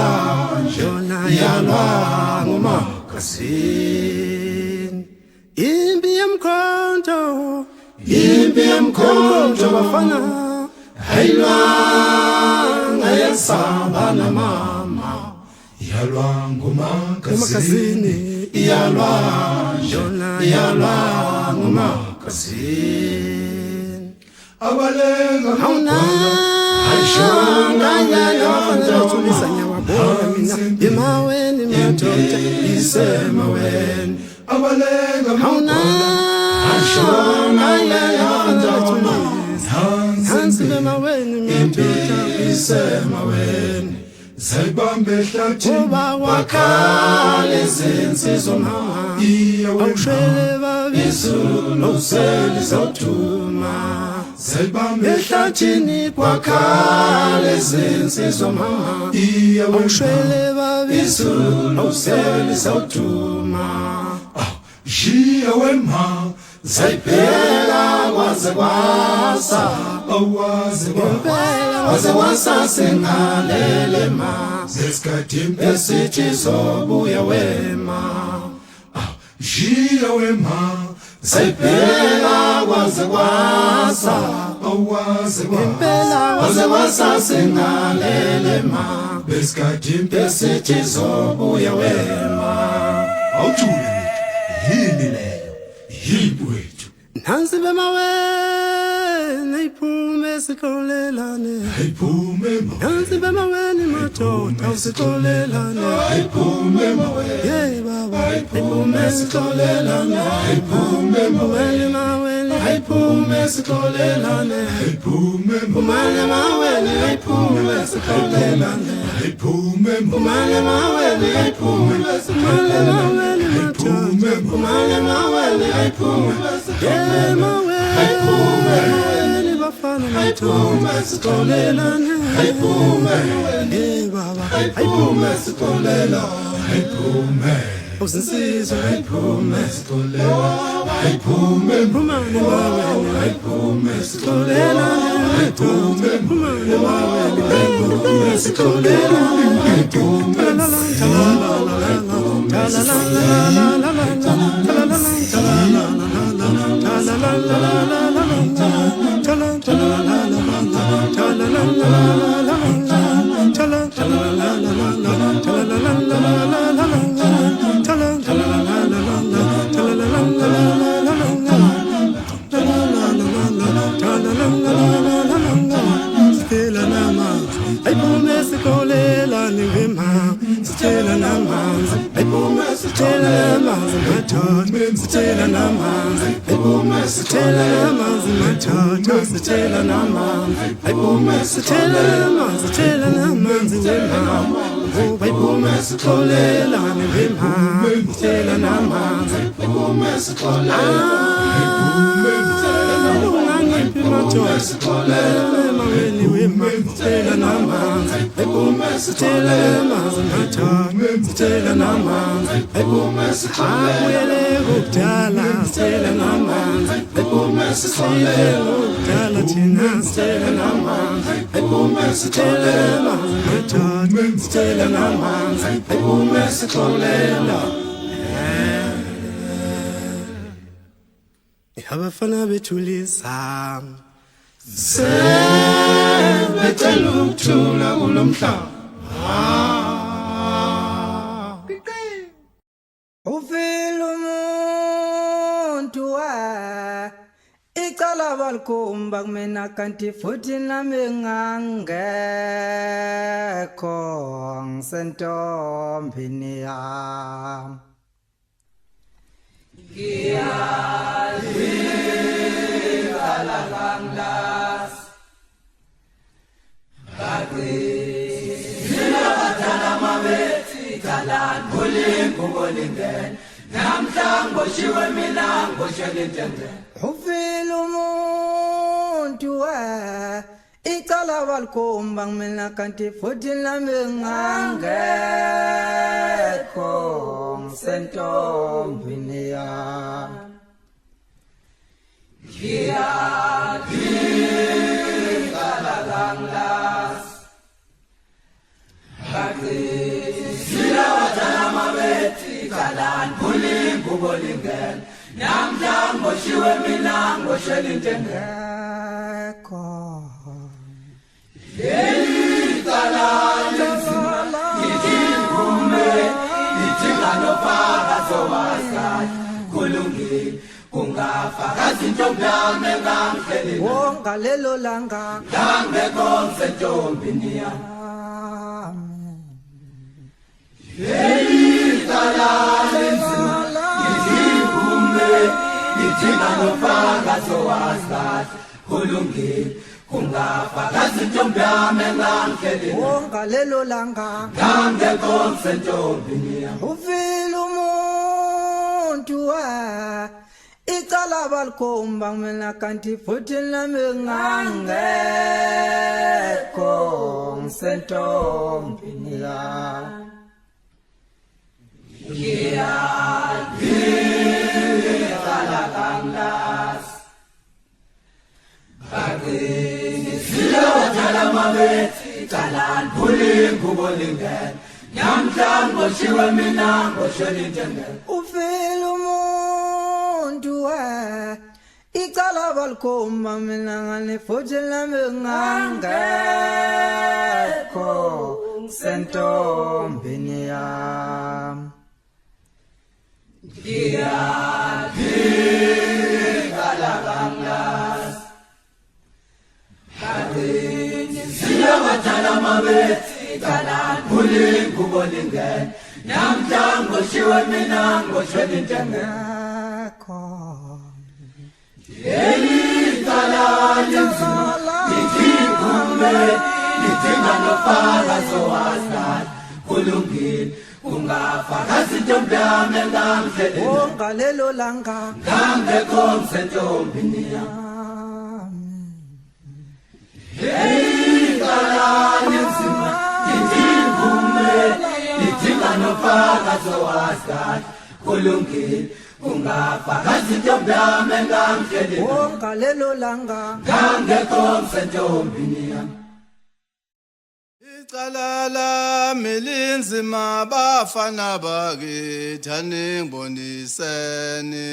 yona iyalwa ngumakazini imbi yemkhonto bafana hayilwa nayesaba namama iyalwa ngumakazini iyalwa yona iyalwa ngumakazini abalenga awuna ayishonga yafana tulisa nyawabona mina emaweni madoda isemaweni abalenga awuna ayishonga yafana tulisa hansi emaweni madoda isemaweni Zayibambe hlathini Oba wakhale zensizo mama Awushele babizulu Nowuseli zawuthuma Zayibambe Ehlathini kwakhale zensizo mama Awushele babizulu Nowuseli zawuthuma Jia wema Zayiphela kwaze kwasa awaze waze wasasengalele ma zesikhathini esithi zobuya wema Jia wema zayiphela kwaze kwasa awaze waze wasasengalele ma besikhathini esithi zobuya wema awujule yini leyo yibu wethu nansi bemaweni iphume sikolelane ayiphume nansi bemaweni madoda usikolelane ayiphume Hey baba iphume sikolelane ayiphume Maweni iphume sikolelane ayiphume Maweni iphume sikolelane ayiphume Maweni iphume sikolelane ayiphume Maweni iphume Yeah maweni bafana madoda sikolelane Hey baba iphume ayiphume usinsizwa iphume ayiphume Rumane maweni ayiphume sikolelane ayiphume Rumane maweni iphume sikolelane Ayiphume sikolelane ngema sithela namanzi ayiphume sithela namanzi madoda sithela namanzi ayiphume sithela namanzi madoda sithela namanzi ayiphume sithela namanzi wema ayiphume sikolelane ngema sithela namanzi ayiphume sikolelane maweni wema sithela namanzi ayiphume sithela namanzi madoda sithela namanzi ayiphume sikolelane kudala sithela namanzi ayiphume sikolelane kudala thina sithela namanzi ayiphume sikolelane madoda sithela namanzi ayiphume sikolelane abafana bethulisa Sebecela ukuthula kulomhlaba. uvela umuntu icala balikhomba kumina kanti futhi nami ngangekho ngisentombini yami uvela umuntu icala balikhomba kumina kanti futhi nami ngangekho ngisentombini yami ngalelo langa ngangekho ngisentombini yami ngalelo langa ngangekho ngisentombini yami uvela umuntu icala balikhomba kumina kanti futhi nami ngangekho ngisentombini yami uvela umuntu icala balikhomba mina ngane futhi nami ngangekho ngisentombini yami ngalelo langa ngangekho ngisentombini ngalelo langa ngangekho ngisentombini yami icala lami linzima bafana bakithi aningbonisene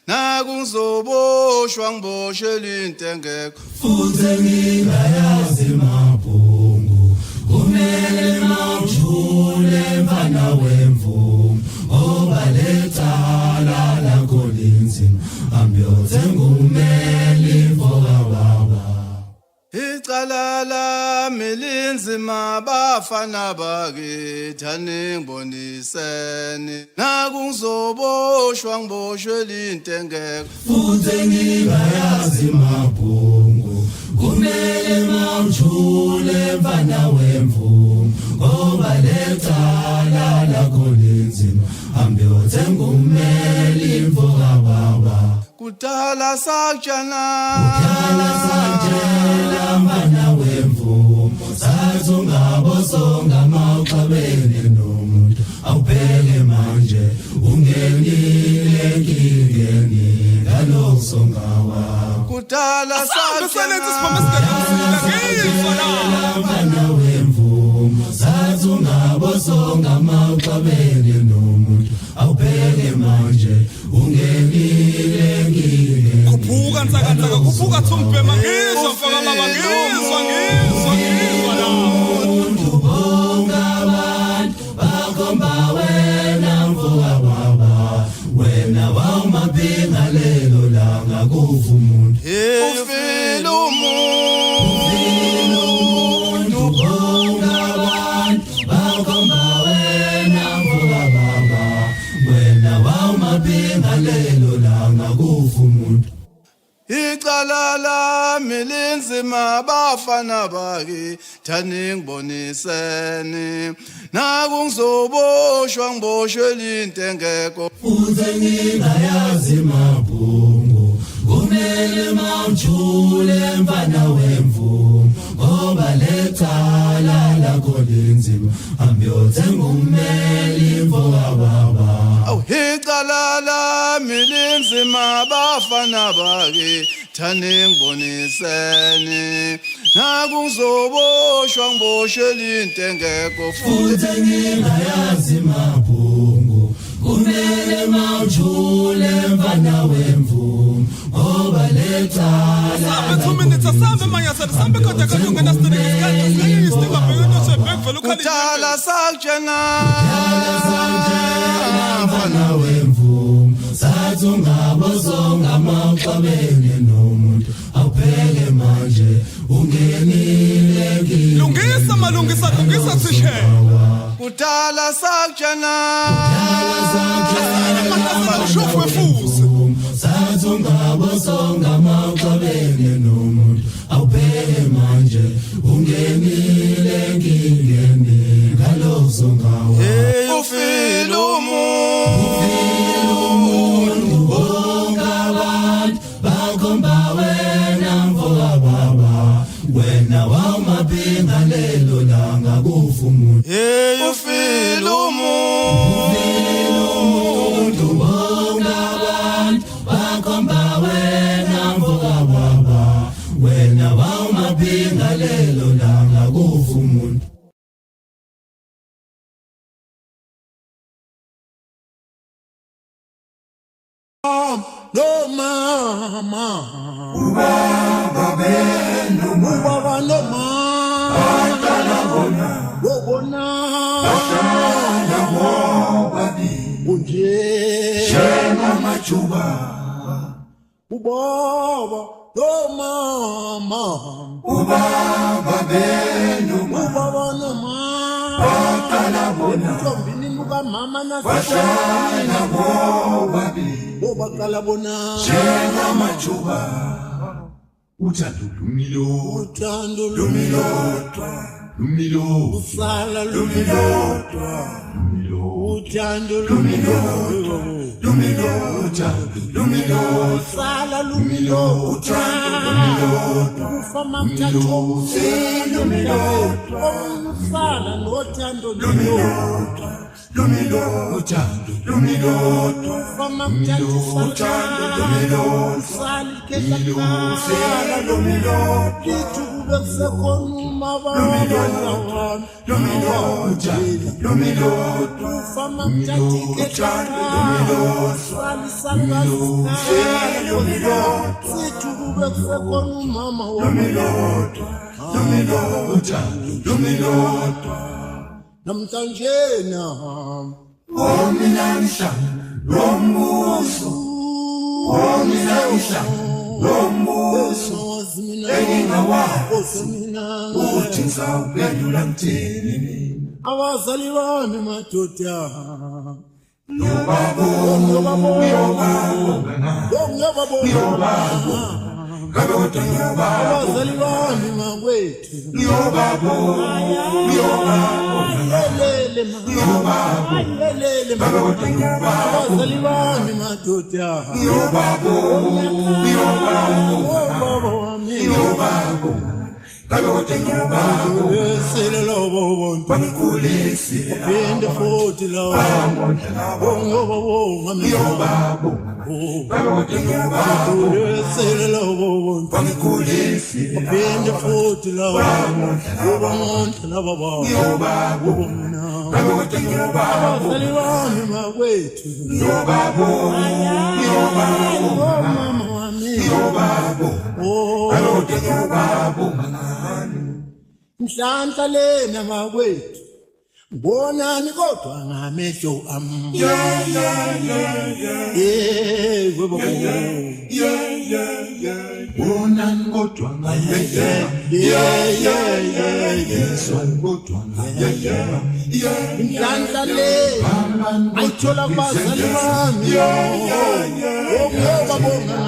nakungizoboshwa ngiboshelwe into engekho Futhi ngingayazi mabhungu. Kumele mawujule mfana wemvumo. Obalethala lakho linzima. Ambiyothenga umeli mfokawawa. icala lami linzima bafana bakithi aningbonisene nakungizoboshwa ngiboshelwe into engekho Futhi ngingayazi mabhungu. Kumele mawujule mfana wemvumo. Obalethala lakho linzima. Ambiyothenga umeli mfokawawa. kudala sakutshana mfana wemvumo sazungabosonga mawuxabene nomuntu awubheke manje ungenile enkingeni ngalokusonga wakho kudala sakutshana mfana wemvumo sazungabosonga mawuxabene nomuntu awubheke manje ungenile enkingeni vuka nsaka kuvuka thumbema ngizwa mfaka mama ngizwa la umuntu bonga abantu bakhomba wena mfoka baba wena wawumabhinga lelo langa kufa umuntu ufila umuntu bonga abantu bakhomba wena mfoka baba wena wawumabhinga lelo langa kufa umuntu icala lami linzima bafana baki thani ngiboniseni nakungizoboshwa ngiboshwe into engekho uze ngingayazi mabhungu kumele mawujule mfana wemvumo ngoba lecala lakho linzima ambiyothenga ummeli mfoka baba icala lami linzima bafana baki thani ngiboniseni nakungizoboshwa ngiboshwe into engekho futhi ngingayazi mabhungu kumele mawujule mfana wemvumo ngoba lecala sambe 2 minutes sambe manyasela sambe kodwa kungena strike istika bhekene sebhekvela ukhala sakujena mfana wemvumo sathi ungabozonga maqabene nomuntu awupheke manje ungenile kimi lungisa sishe kudala sakujena shofwe futhi sathi ungabozonga maqabene nomuntu awupheke manje ungenile ngingeni ngalozongawa ufila umuntu bonga abantu bakhomba wena mfoka baba wena wawumabhinga lelo langa kufa umuntu ufila umuntu bonga abantu bakhomba wena mfoka baba wena wawumabhinga lelo langa kufa umuntu No mama, ubaba benu, ubaba no mama, batala bona, batala bona, unje, shema machuba, ubaba no mama, ubaba benu, ubaba no mama, batala bona, tombini muka mama na batala bona. Obakala bona shema machuba uthando lumilo usala lumilodwa uthando lumilo usala lumilodwa ufama mthathu lumilodwa usala nothando lumilodwa fama mthathu usala ikesakala kithi kube kusekhonuma fama mthathu ikesakala usala kithi kube kusekhonuma namhlanje na omina mhlanga lombuso engingawazi ukuthi ngizawuphendula ngithini abazali bami madoda abazali bami makwethu abazali bami madoda baba wami Sele lobo wonke bangikhulisi phinde futhi lawo ngoba wonke ngiyobabo sele lobo wonke bangikhulisi phinde futhi lawo ngoba wonke laba ngiyobabo abazali bami makwethu ngiyobabo mama wami Oh, mhlanhla lena makwethu bonani kodwa ngamehlo ami webo bonani kodwa mhlanhla le ayithola kubazali bami okuyoba bonga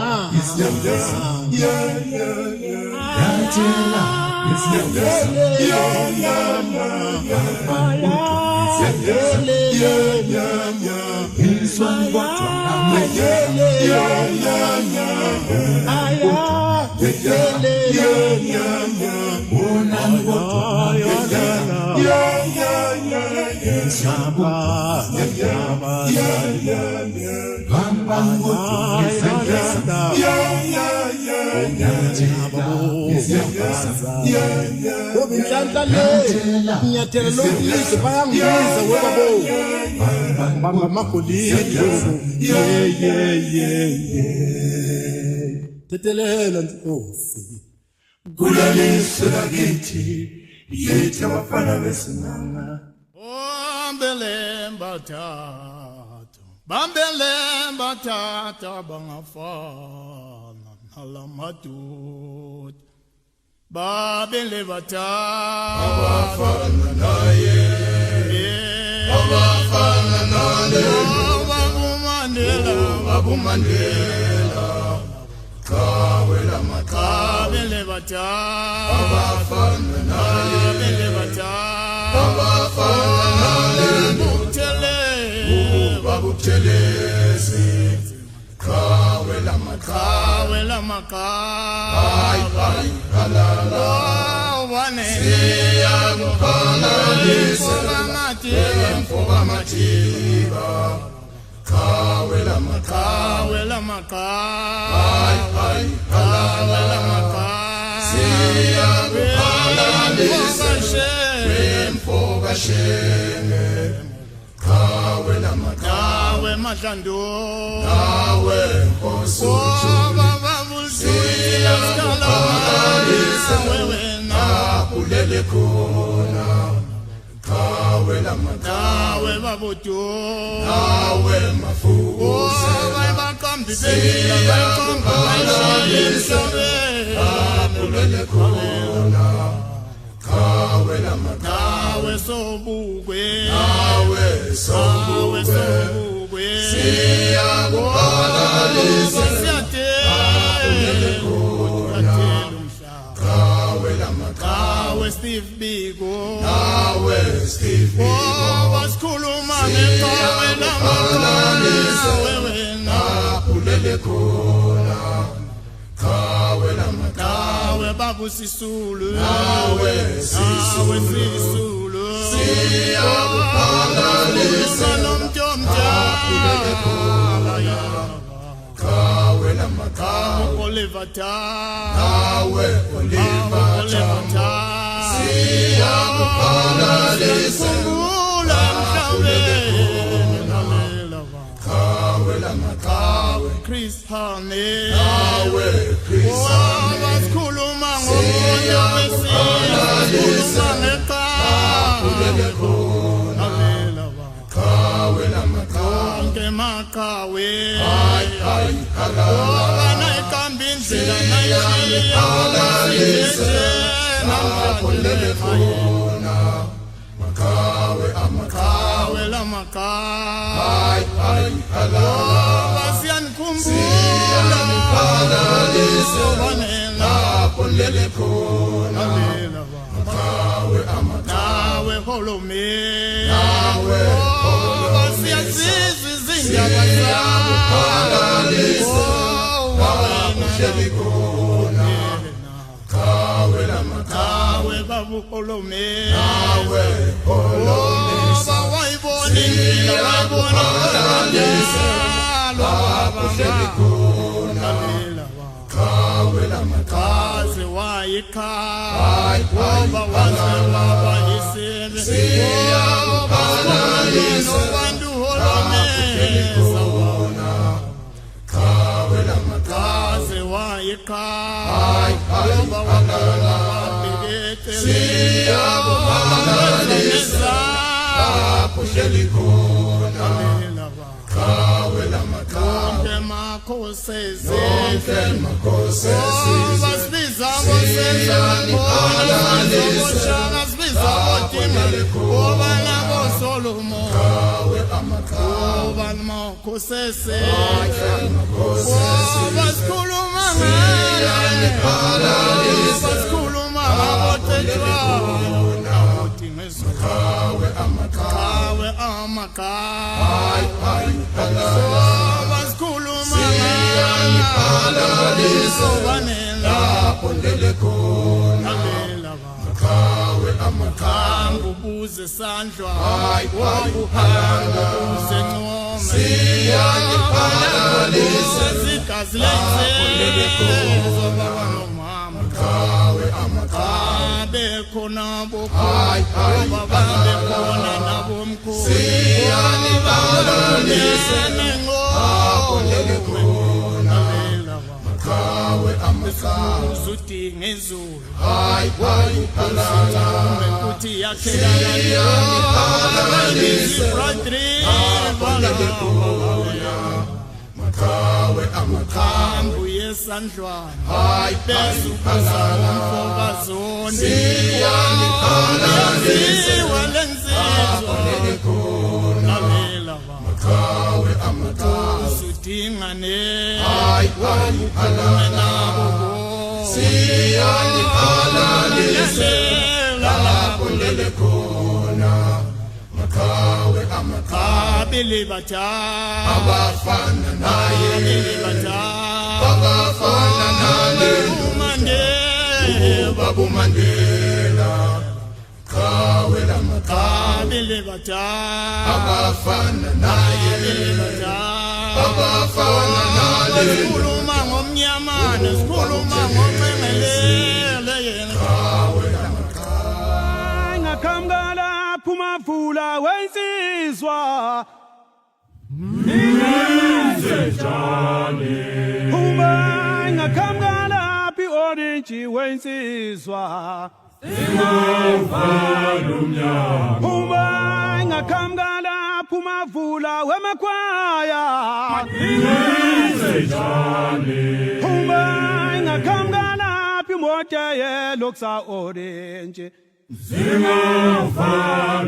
Obinhlanhla le nyathela lokulise bayangibiza webabo bamba amagolide tetelela Nkosi kulalise lakithi yethu abafana besimanga Bambelemba tata bangafana nalamadude Babeleva tata abafana naye abafana naye babumandela kawela makhawe Babeleva tata abafana naye Babeleva tata abafana naye babuthelezi kawela makhawe halala siyakuphalalisa emfoka mathiba kawela makhawe halala siyakuphalalisa emfoka shenge Kawe madlando Kawe Nkosi Siyakuphalalisa wena kulele khona Kawe Kawe babudu Kawe mafuze Siyakuphalalisa kulele khona Kawe sobukwe siyakuphalalisa kawe Steve Biko wasikhuluma ngeqhawe lamakhalalisa wena kulele khona kawe babu Sisulu Sisulu siyakuphalalisa kulele khona kawe Oliver siyakuphalalisa kulele khona kawe Chris Honey wasikhuluma ngomoya wesizwe kulele khona kawe ke makawe halala ikambindlela nayiphalalisa kulele khona makawe lamakawe halala siyakuphalalisa kulele khona kawe holomi siyazizwa izindaba zakuphalalisa kulele khona kawe babu holomi wayibona indlela wayibona kulele khona kawe wayikhala waba yisebe siyakuphalalisa abantu holomesa kawe ikhaya ngoba wakhona wabhekete siyabonga kuhleli khona kawe lamakhawe makhosezi basibiza ngosenza khona ngoshaka sibiza bodimali ngoba nabo Solomon kawe amakhawe ngoba makhosezi basikhuluma ngani basikhuluma ngabothetshwa kawe amakawe basikhuluma ngani wanela pondele khona kawe amakhambu buze sandlwa wabuhamba buze ncoma siyangiphalalisa sigazi lenze zoba nomama kawe amakabe khona bokhona babe khona nabo mkhulu siyangiphalalisa pondele khona kawe amakawe uzudinga izulu ukuthi yakhelana makawe amakhambu yesandlwana bese ukuzala umfokazoni siyangiphalalisa pondele khona makawe amakawe uzudinga siyangiphalalisa pondele khona makawe amakabe lebata abafana naye abafana naye babu Mandela kawe lamakabe lebata abafana naye abafana naye sikhuluma ngomnyamana sikhuluma ngomengelele yena kawe lamakabe ngakamgala phumavula wensizwa Njani uma ngakamgala phi orange wensizwa Umnyama uma ngakamgala phumavula wemakhwaya Njani uma ngakamgala phi mote yeloksa orange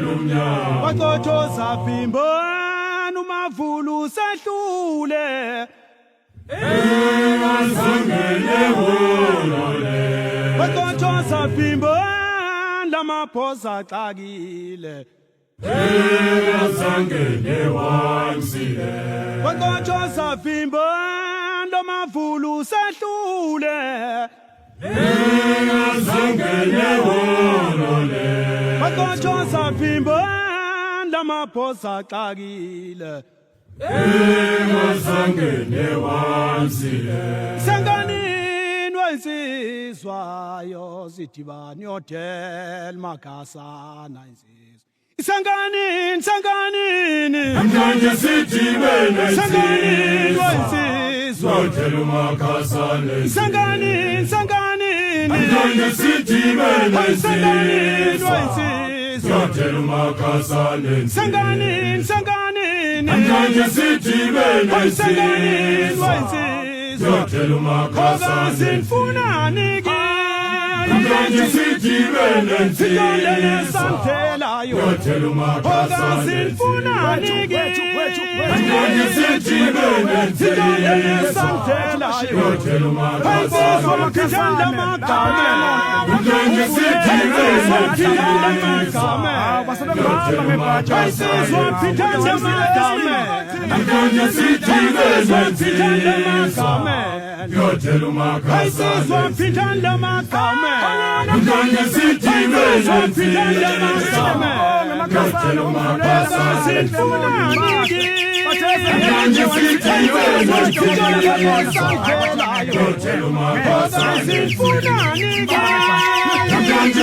Umnyama Waqothoza phimbana umavulu sehlule Engazangene wonale Waqothoza phimbana lamaphosa axakile Engazangene wansile Waqothoza phimbana lamavulu sehlule Engazangene wonale Waqothoza phimbana lamaphosa axakile Engazangene wansile Sanganini wensizwayo sidibani hotel makasana insizwa Sanganini Manje sidibene Sanganini wensizwa Hotel umakasane Sanganini Manje sidibene Sanganini wensizwa Hotel umakasane Sanganini Manje sidibene Sanganini wensizwa Hotel umakasane Sinfunani ke Manje sidibene Sidolele santelayo Hotel umakasane Sinfunani ke Manje sidibene Sidolele santelayo Hotel umakasane Ngithanda magama Manje sidibene Ayisizwa ngithanda magama Manje sidibene Hotel Ayisizwa umakasane ngithanda magama Manje sidibene ngithanda magama Hotel umakasane Sinfunani ke Manje sidibene Hotel umakasane Hotel umakasane Sinfunani ke Manje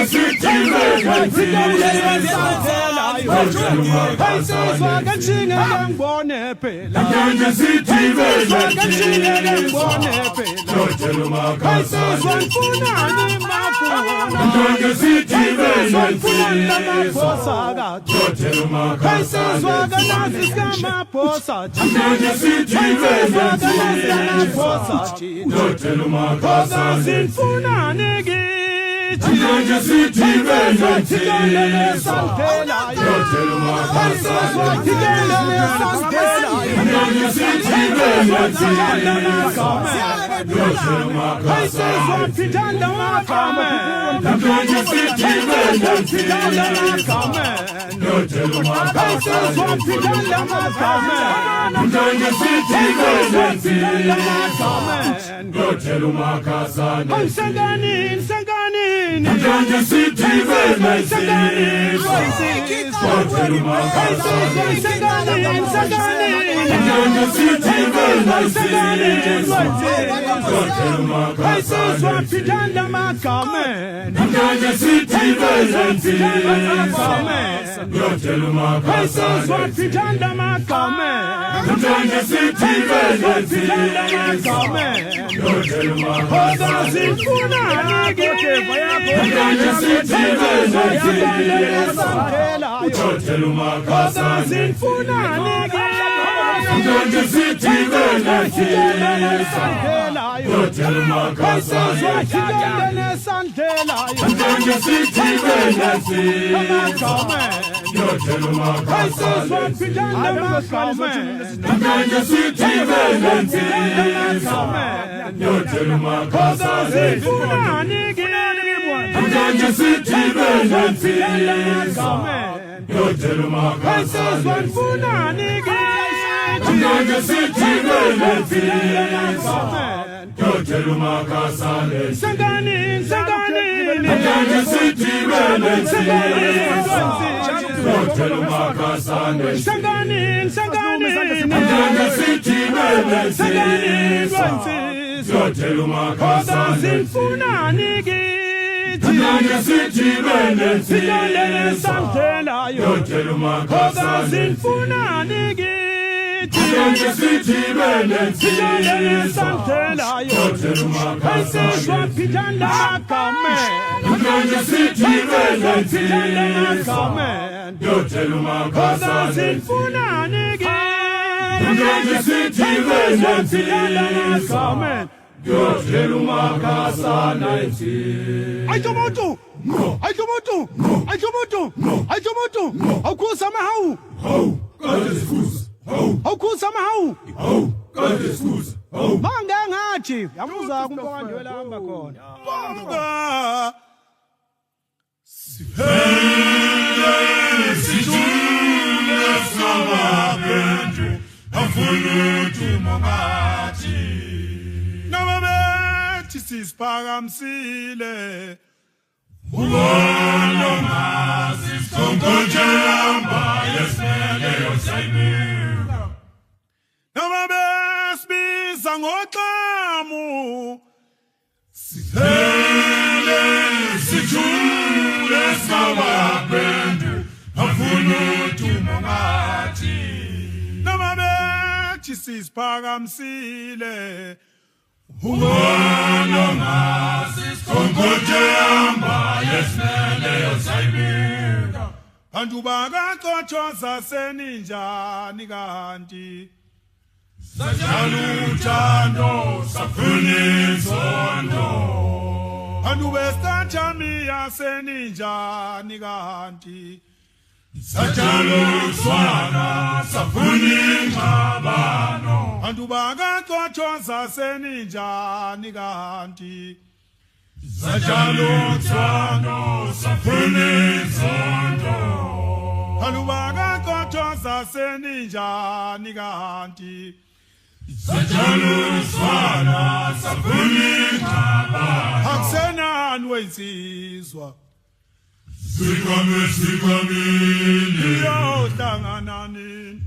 iyohlangana nini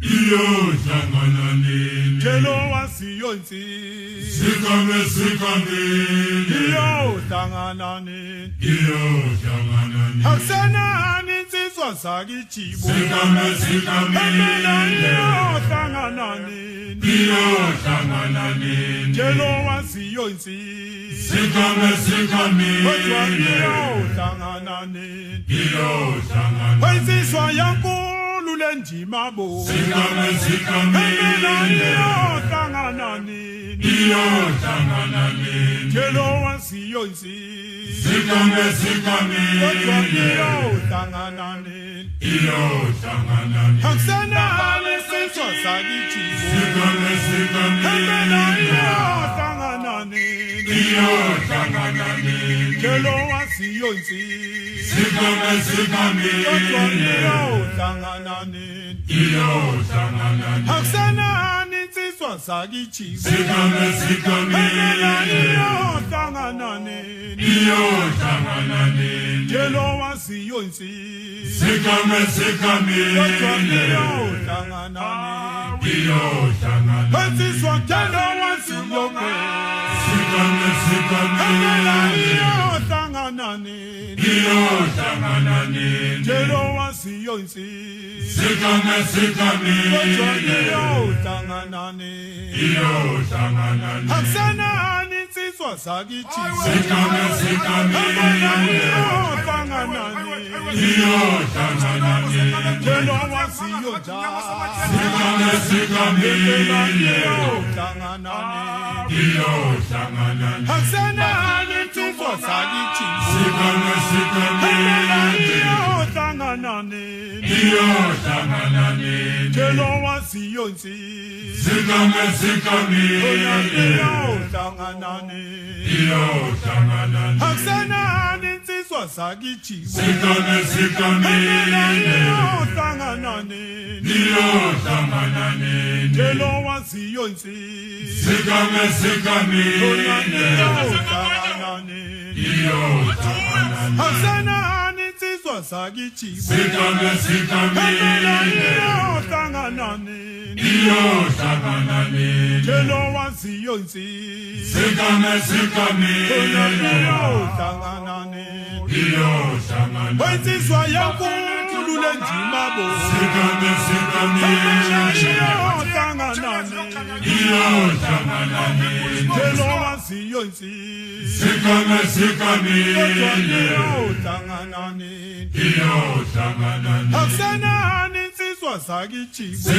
jelo wasiyonsi iyohlangana nini akusenani insizwa zakijibo iyohlangana nini jelo wasiyonsi kodwa iyohlangana nini insizwa yankulu lendima bo iyohlangana nini jelo wasiyonsi kodwa iyohlangana nini akusenani insizwa zakijibo iyohlangana nini jelo wasiyonsi kodwa iyohlangana nini akusenani insizwa zakijibo iyohlangana nini jelo wasiyonsi kodwa iyohlangana nini insizwa jelo wasiyonke iyohlangana nini jelo wasiyonsi kodwa iyohlangana nini akusenani insizwa zakijibo iyohlangana nini jelo wasiyonja iyohlangana nini akusenani insizwa zakijibo iyohlangana nini jelo wasiyonsi iyohlangana nini akusenani insizwa zakijibo iyohlangana nini jelo wasiyonsi iyohlangana nini akusenani insizwa zakijibo iyohlangana nini jelo wasiyonsi iyohlangana nini insizwa yankulu lendima bo iyohlangana nini jelo wasiyonsi iyohlangana nini akusenani insizwa zakijibo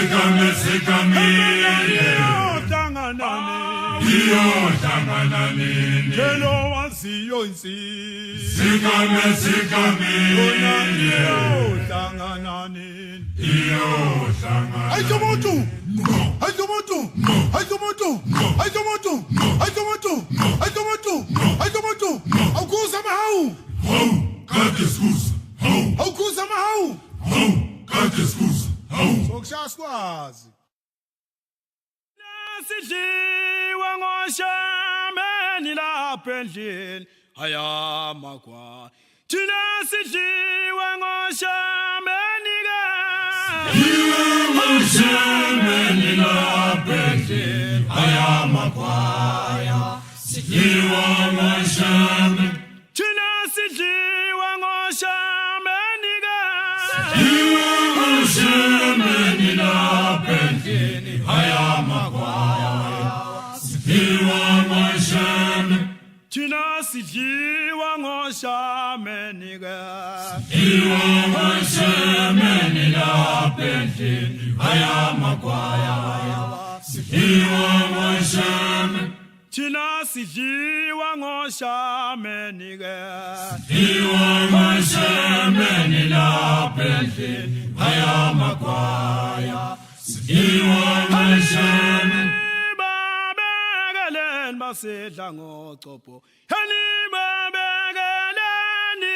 iyohlangana nini jelo wasiyonsi iyohlangana nini ayitomoto awukhuza mahawu awukhuza mahawu sokushaya sikwazi Sidliwa ngoshameni lapha endlini ayamakwa thina sidliwa ngoshameni ke lapha endlini ayamakwaya sidliwa ngoshameni thina sidliwa ngoshameni ke lapha endlini ayamakwaya sidliwa ngoshameni thina sidliwa ngoshameni ke lapha endlini ayamakwaya sidliwa ngoshameni thina sidliwa ngoshameni ke lapha endlini ayamakwaya sidliwa ngoshameni babekeleni basedla ngocopho hani babekeleni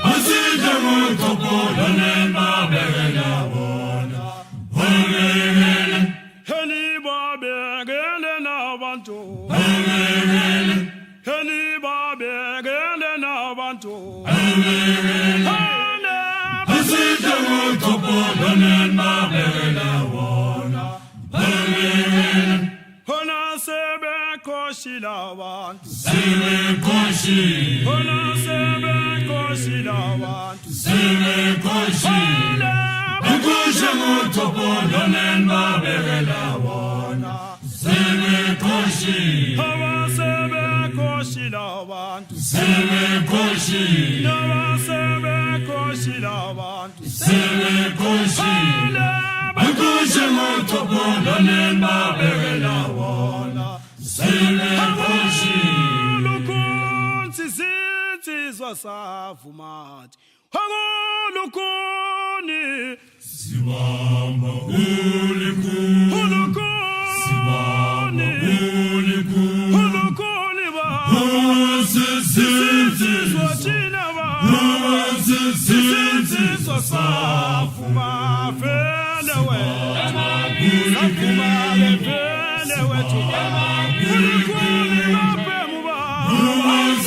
basedla ngocopho hani babekeleni hani babekeleni sebekoshila abantu sebekoshile khona sebekoshila abantu sebekoshile ukusha ngotopolo nenbabekela wona sebekoshile abasebekoshila abantu sebekoshile abasebekoshila abantu sebekoshile ukusha ngotopolo nenbabekela wona sebekoshile lukhunzi zinsizwa savumathi hangolukhuni sibamba ulikhulu ulukhuni ulikhulu ulukhuni ba sisizwa thina ba sisizwa safuma fele wethu safuma fele wethu ulukhuni mapemu ba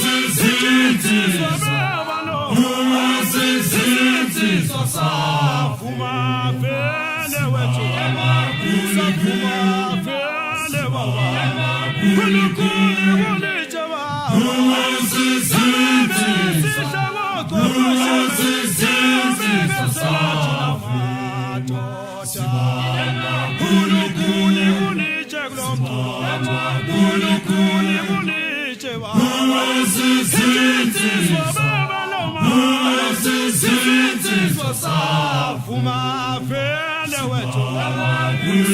sisizwa baba no sisizwa safuma fele wethu safuma fele baba ulukhuni kulicha ba Safuma fele wethu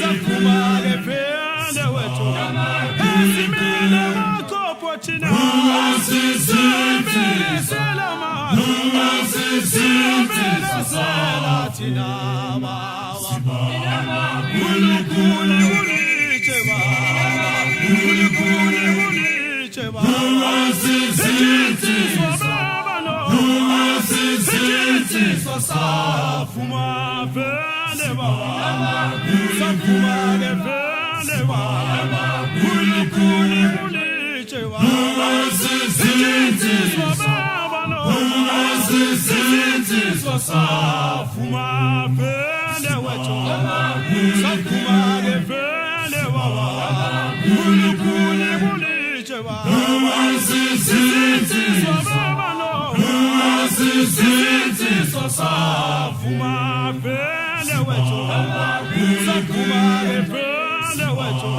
safuma fele wethu esimile makopo thina selama sela thina baba ulukhuni kuliche baba ulukhuni kuliche baba sisizwa baba no sisizwa safuma fele baba safuma fele baba ulukhuni kuliche baba sisizwa baba no sisizwa safuma fele wethu safuma fele baba ulukhuni kuliche baba sisizwa baba no sisizwa safuma fele wethu safuma fele wethu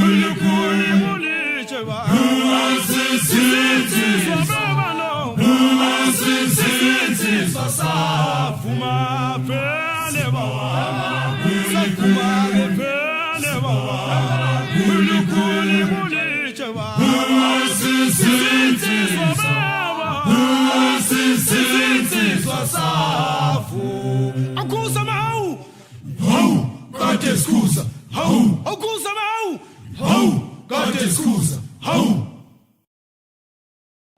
ulukhuni kuliche baba sisizwa baba no sisizwa safuma fele baba safuma fele baba ulukhuni kuliche baba sisizwa baba sisizwa safu akuza mau kade scusa akuza mau kade scusa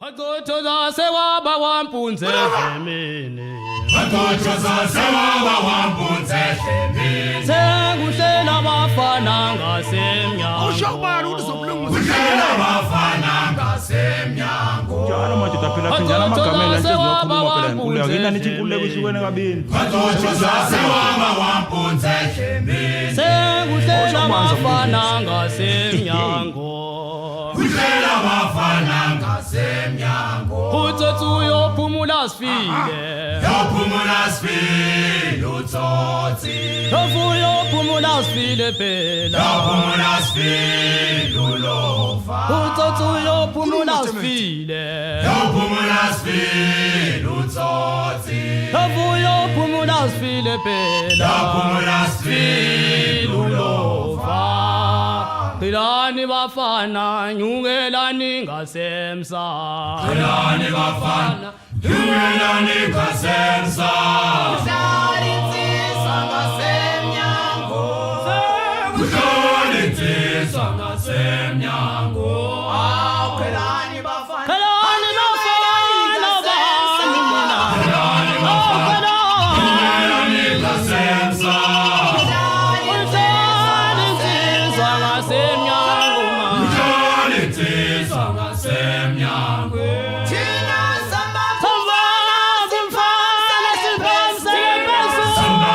Agotoza sewaba wampunze femini Agotoza sewaba wampunze femini Senguhlela bafana ngasemnyango Ushobani uzobulungu Kuhlela bafana ngasemnyango Njalo manje utaphela phinjana amagamela nje zokhuluma phela inkulu yakini nithi inkulu kwishikwene kabini Agotoza sewaba wampunze femini Senguhlela bafana ngasemnyango Kuhlela bafana ngasemnyango Utsotsi uyophumula sifile Yophumula sifile utsotsi Uyophumula sifile phela Yophumula sifile ulova Utsotsi uyophumula sifile Yophumula sifile utsotsi Uyophumula sifile phela Yophumula sifile ulova Qilani bafana nyungelani ngasemsa Qilani bafana nyungelani ngasemsa Kuhlali insizwa ngasemnyango Kuhlali insizwa ngasemnyango Qilani bafana Qilani bafana Qilani bafana nyungelani ngasemsa Simba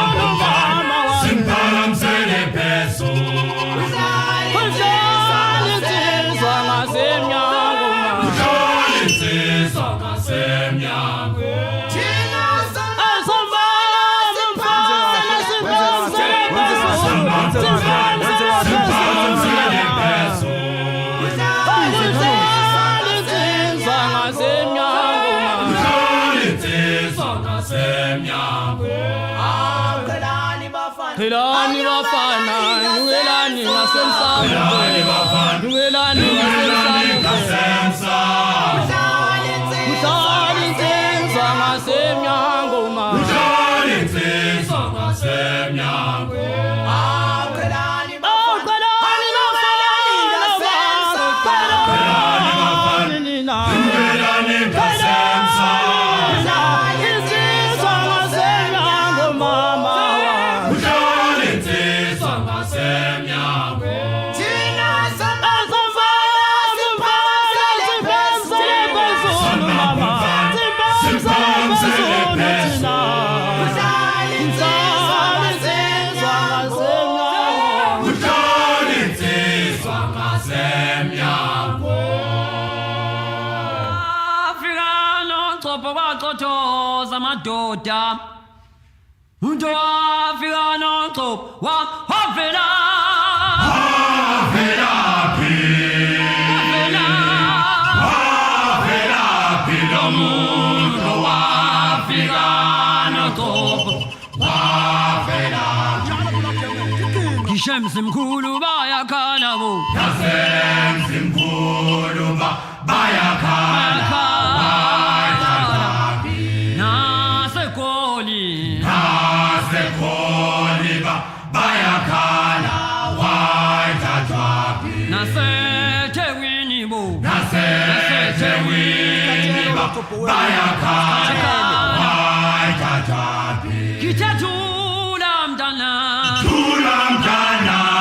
Qhelani bafana nyukelani ngasemsamo nyukelani ngasemsamo Mhlali insizwa ngasemnyango ma Mhlali insizwa ngasemnyango Qhelani bafana nina nyukelani ngasemsamo insizwa ngasemnyango mama Madoda Unto afika nonto wa hofela Mundo wafika nonto wafela Kishamsi mkhulu bayakhala bo Kishamsi mkhulu bayakhala bayakhala wayithathwapi nasethe bo bayakhala wayithathwapi Kithethula mntana thula mntana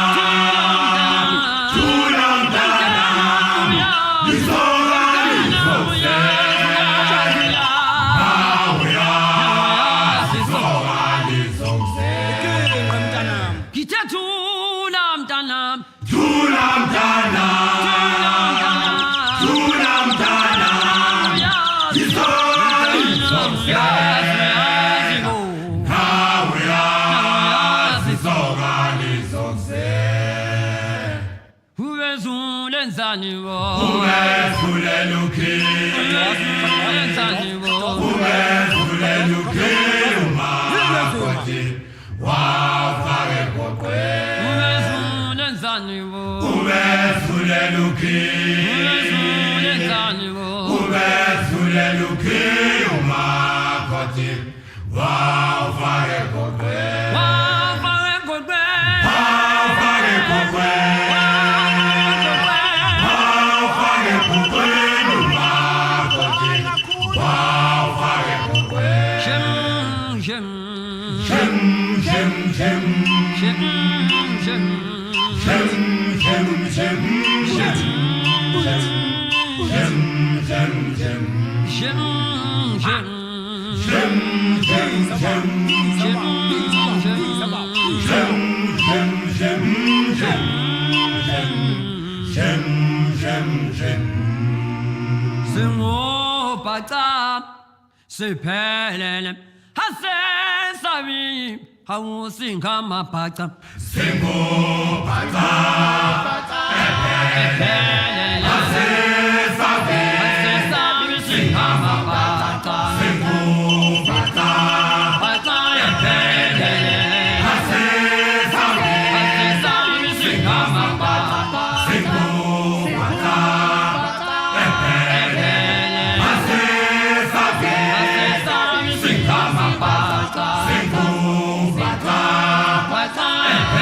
Sepelele Hasen Sami How sing Kama Pata Singo Pata Sepelele Hasen Sami sing Kama Pata Singo Pata Pata Sepelele Hasen Sami sing Kama Pata Singo Pata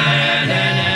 Sepelele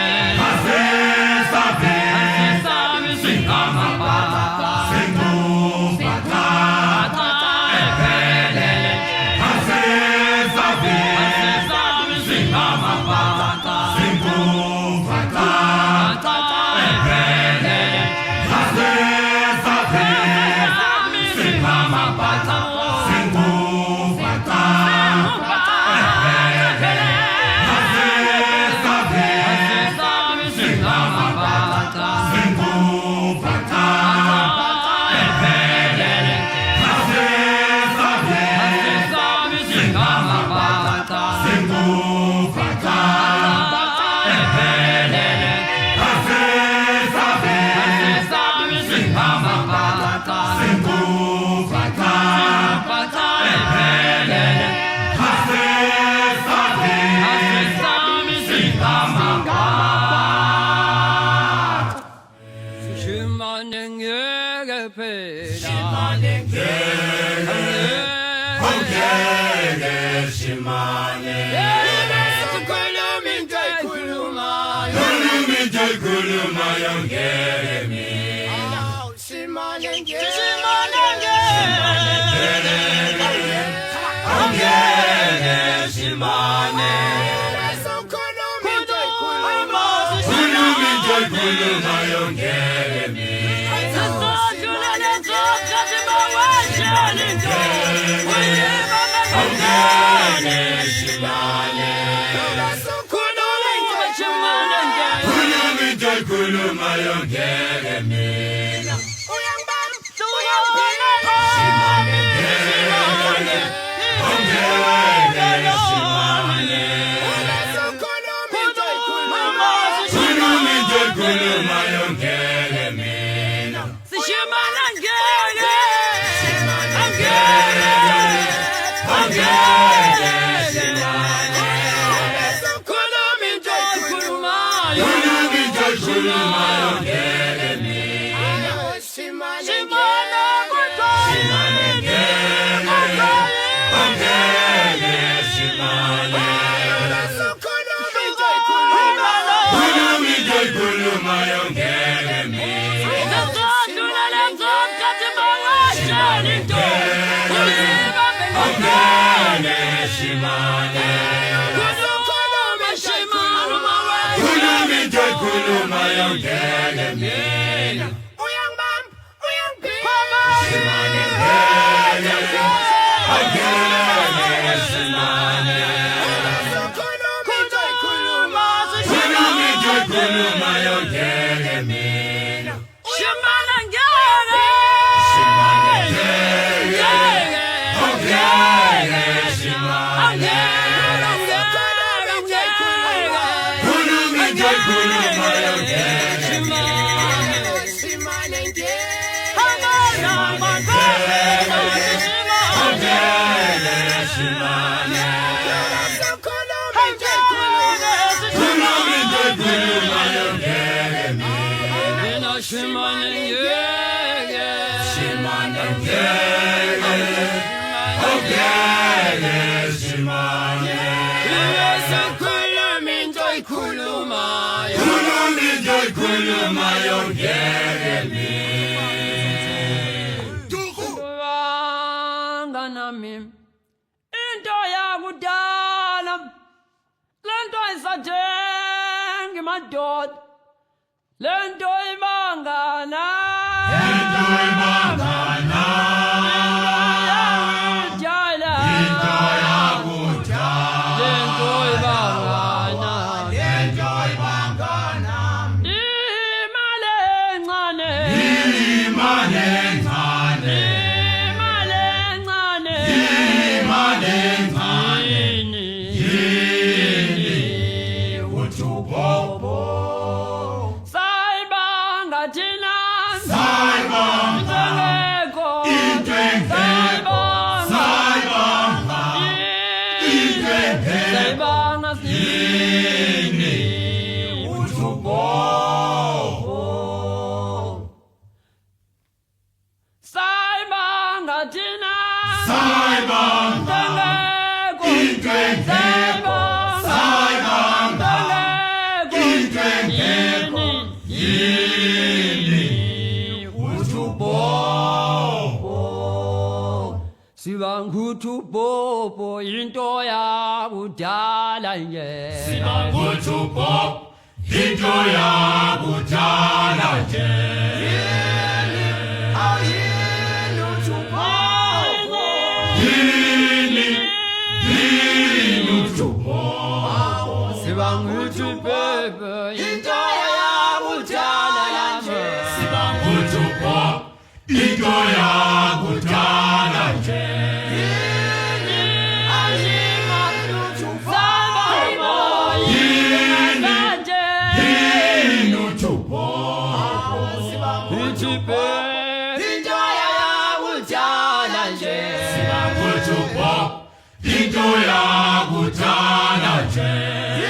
Into ya kutana je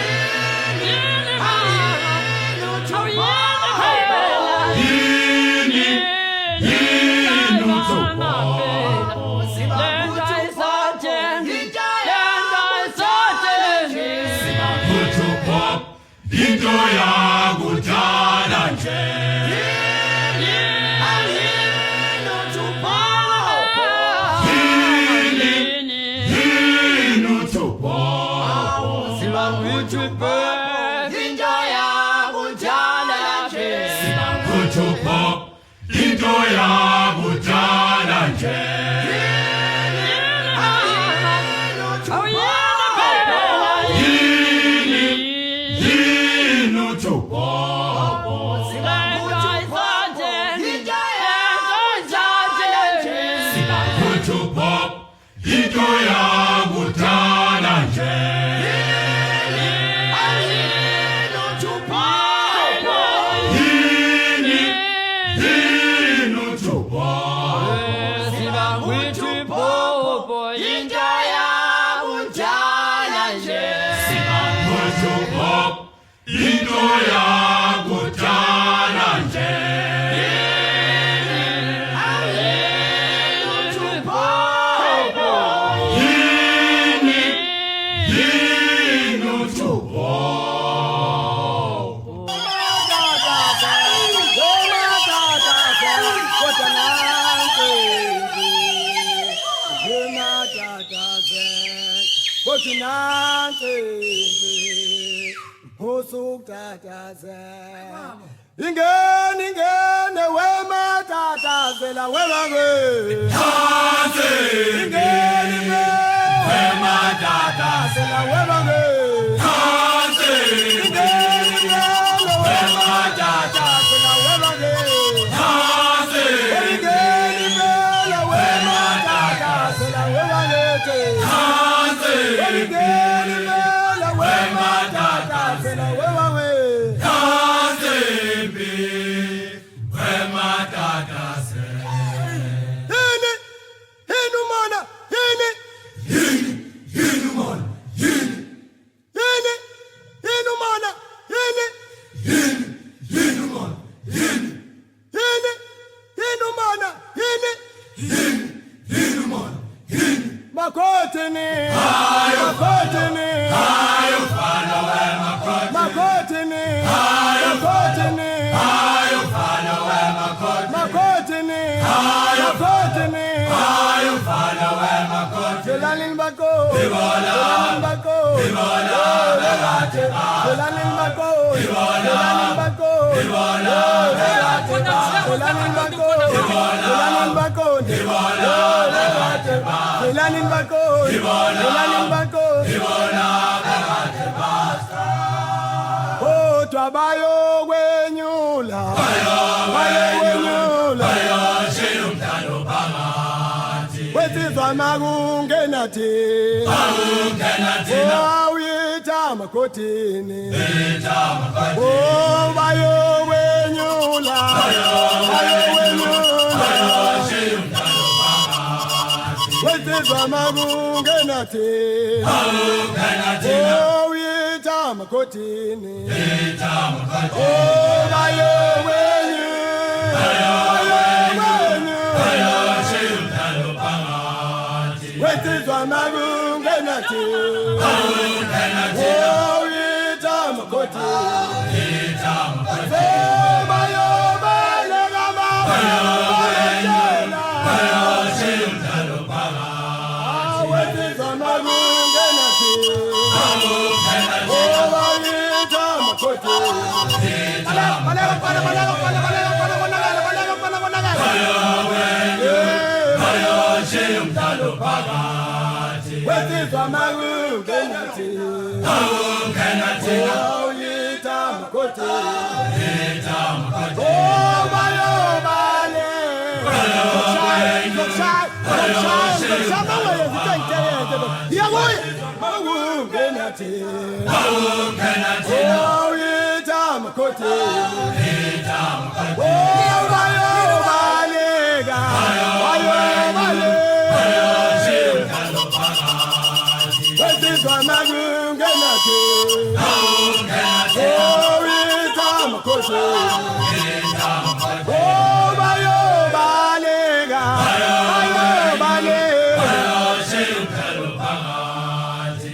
yakudala nje into yakudala nje into yakudala nje into yakudala nje Ingene wema tatazela webange ingene wema tatazela webange ingene wema tatazela webange ingene wema tatazela webange ingene wema tatazela webange Bayo wenyula wetizwa makungena thina uyita makotini bayo wenyula wetizwa makungena thina uyita makotini bayo wetizwa makungena thina uyita makotini bayo balega wetizwa makungena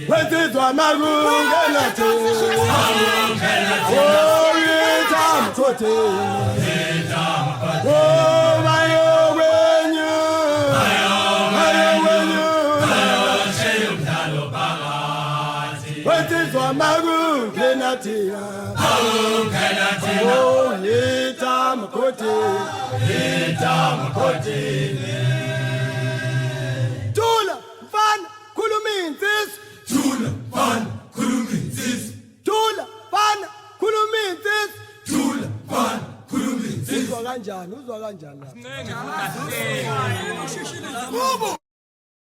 Wetizwa marunga mkhotheni oh bayokwenyu wetizwa makungenathina oh leta mkhotheni Tula mfana khuluma insizwa Tula mfana khuluma insizwa Tula mfana khuluma insizwa Tula mfana khuluma insizwa uzwa kanjani